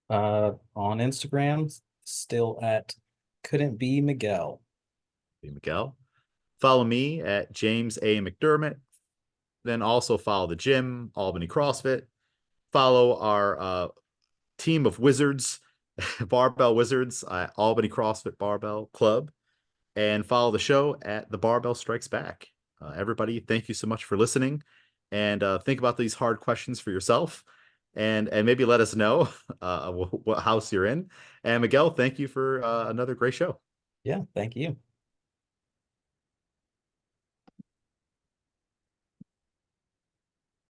On Instagram, still at couldn't be Miguel. Miguel. Follow me at James A. McDermott. Then also follow the gym, Albany CrossFit. Follow our team of wizards, Barbell Wizards at Albany CrossFit Barbell Club. And follow the show at The Barbell Strikes Back. Everybody, thank you so much for listening. And think about these hard questions for yourself. And maybe let us know what house you're in. And Miguel, thank you for another great show. Yeah, thank you.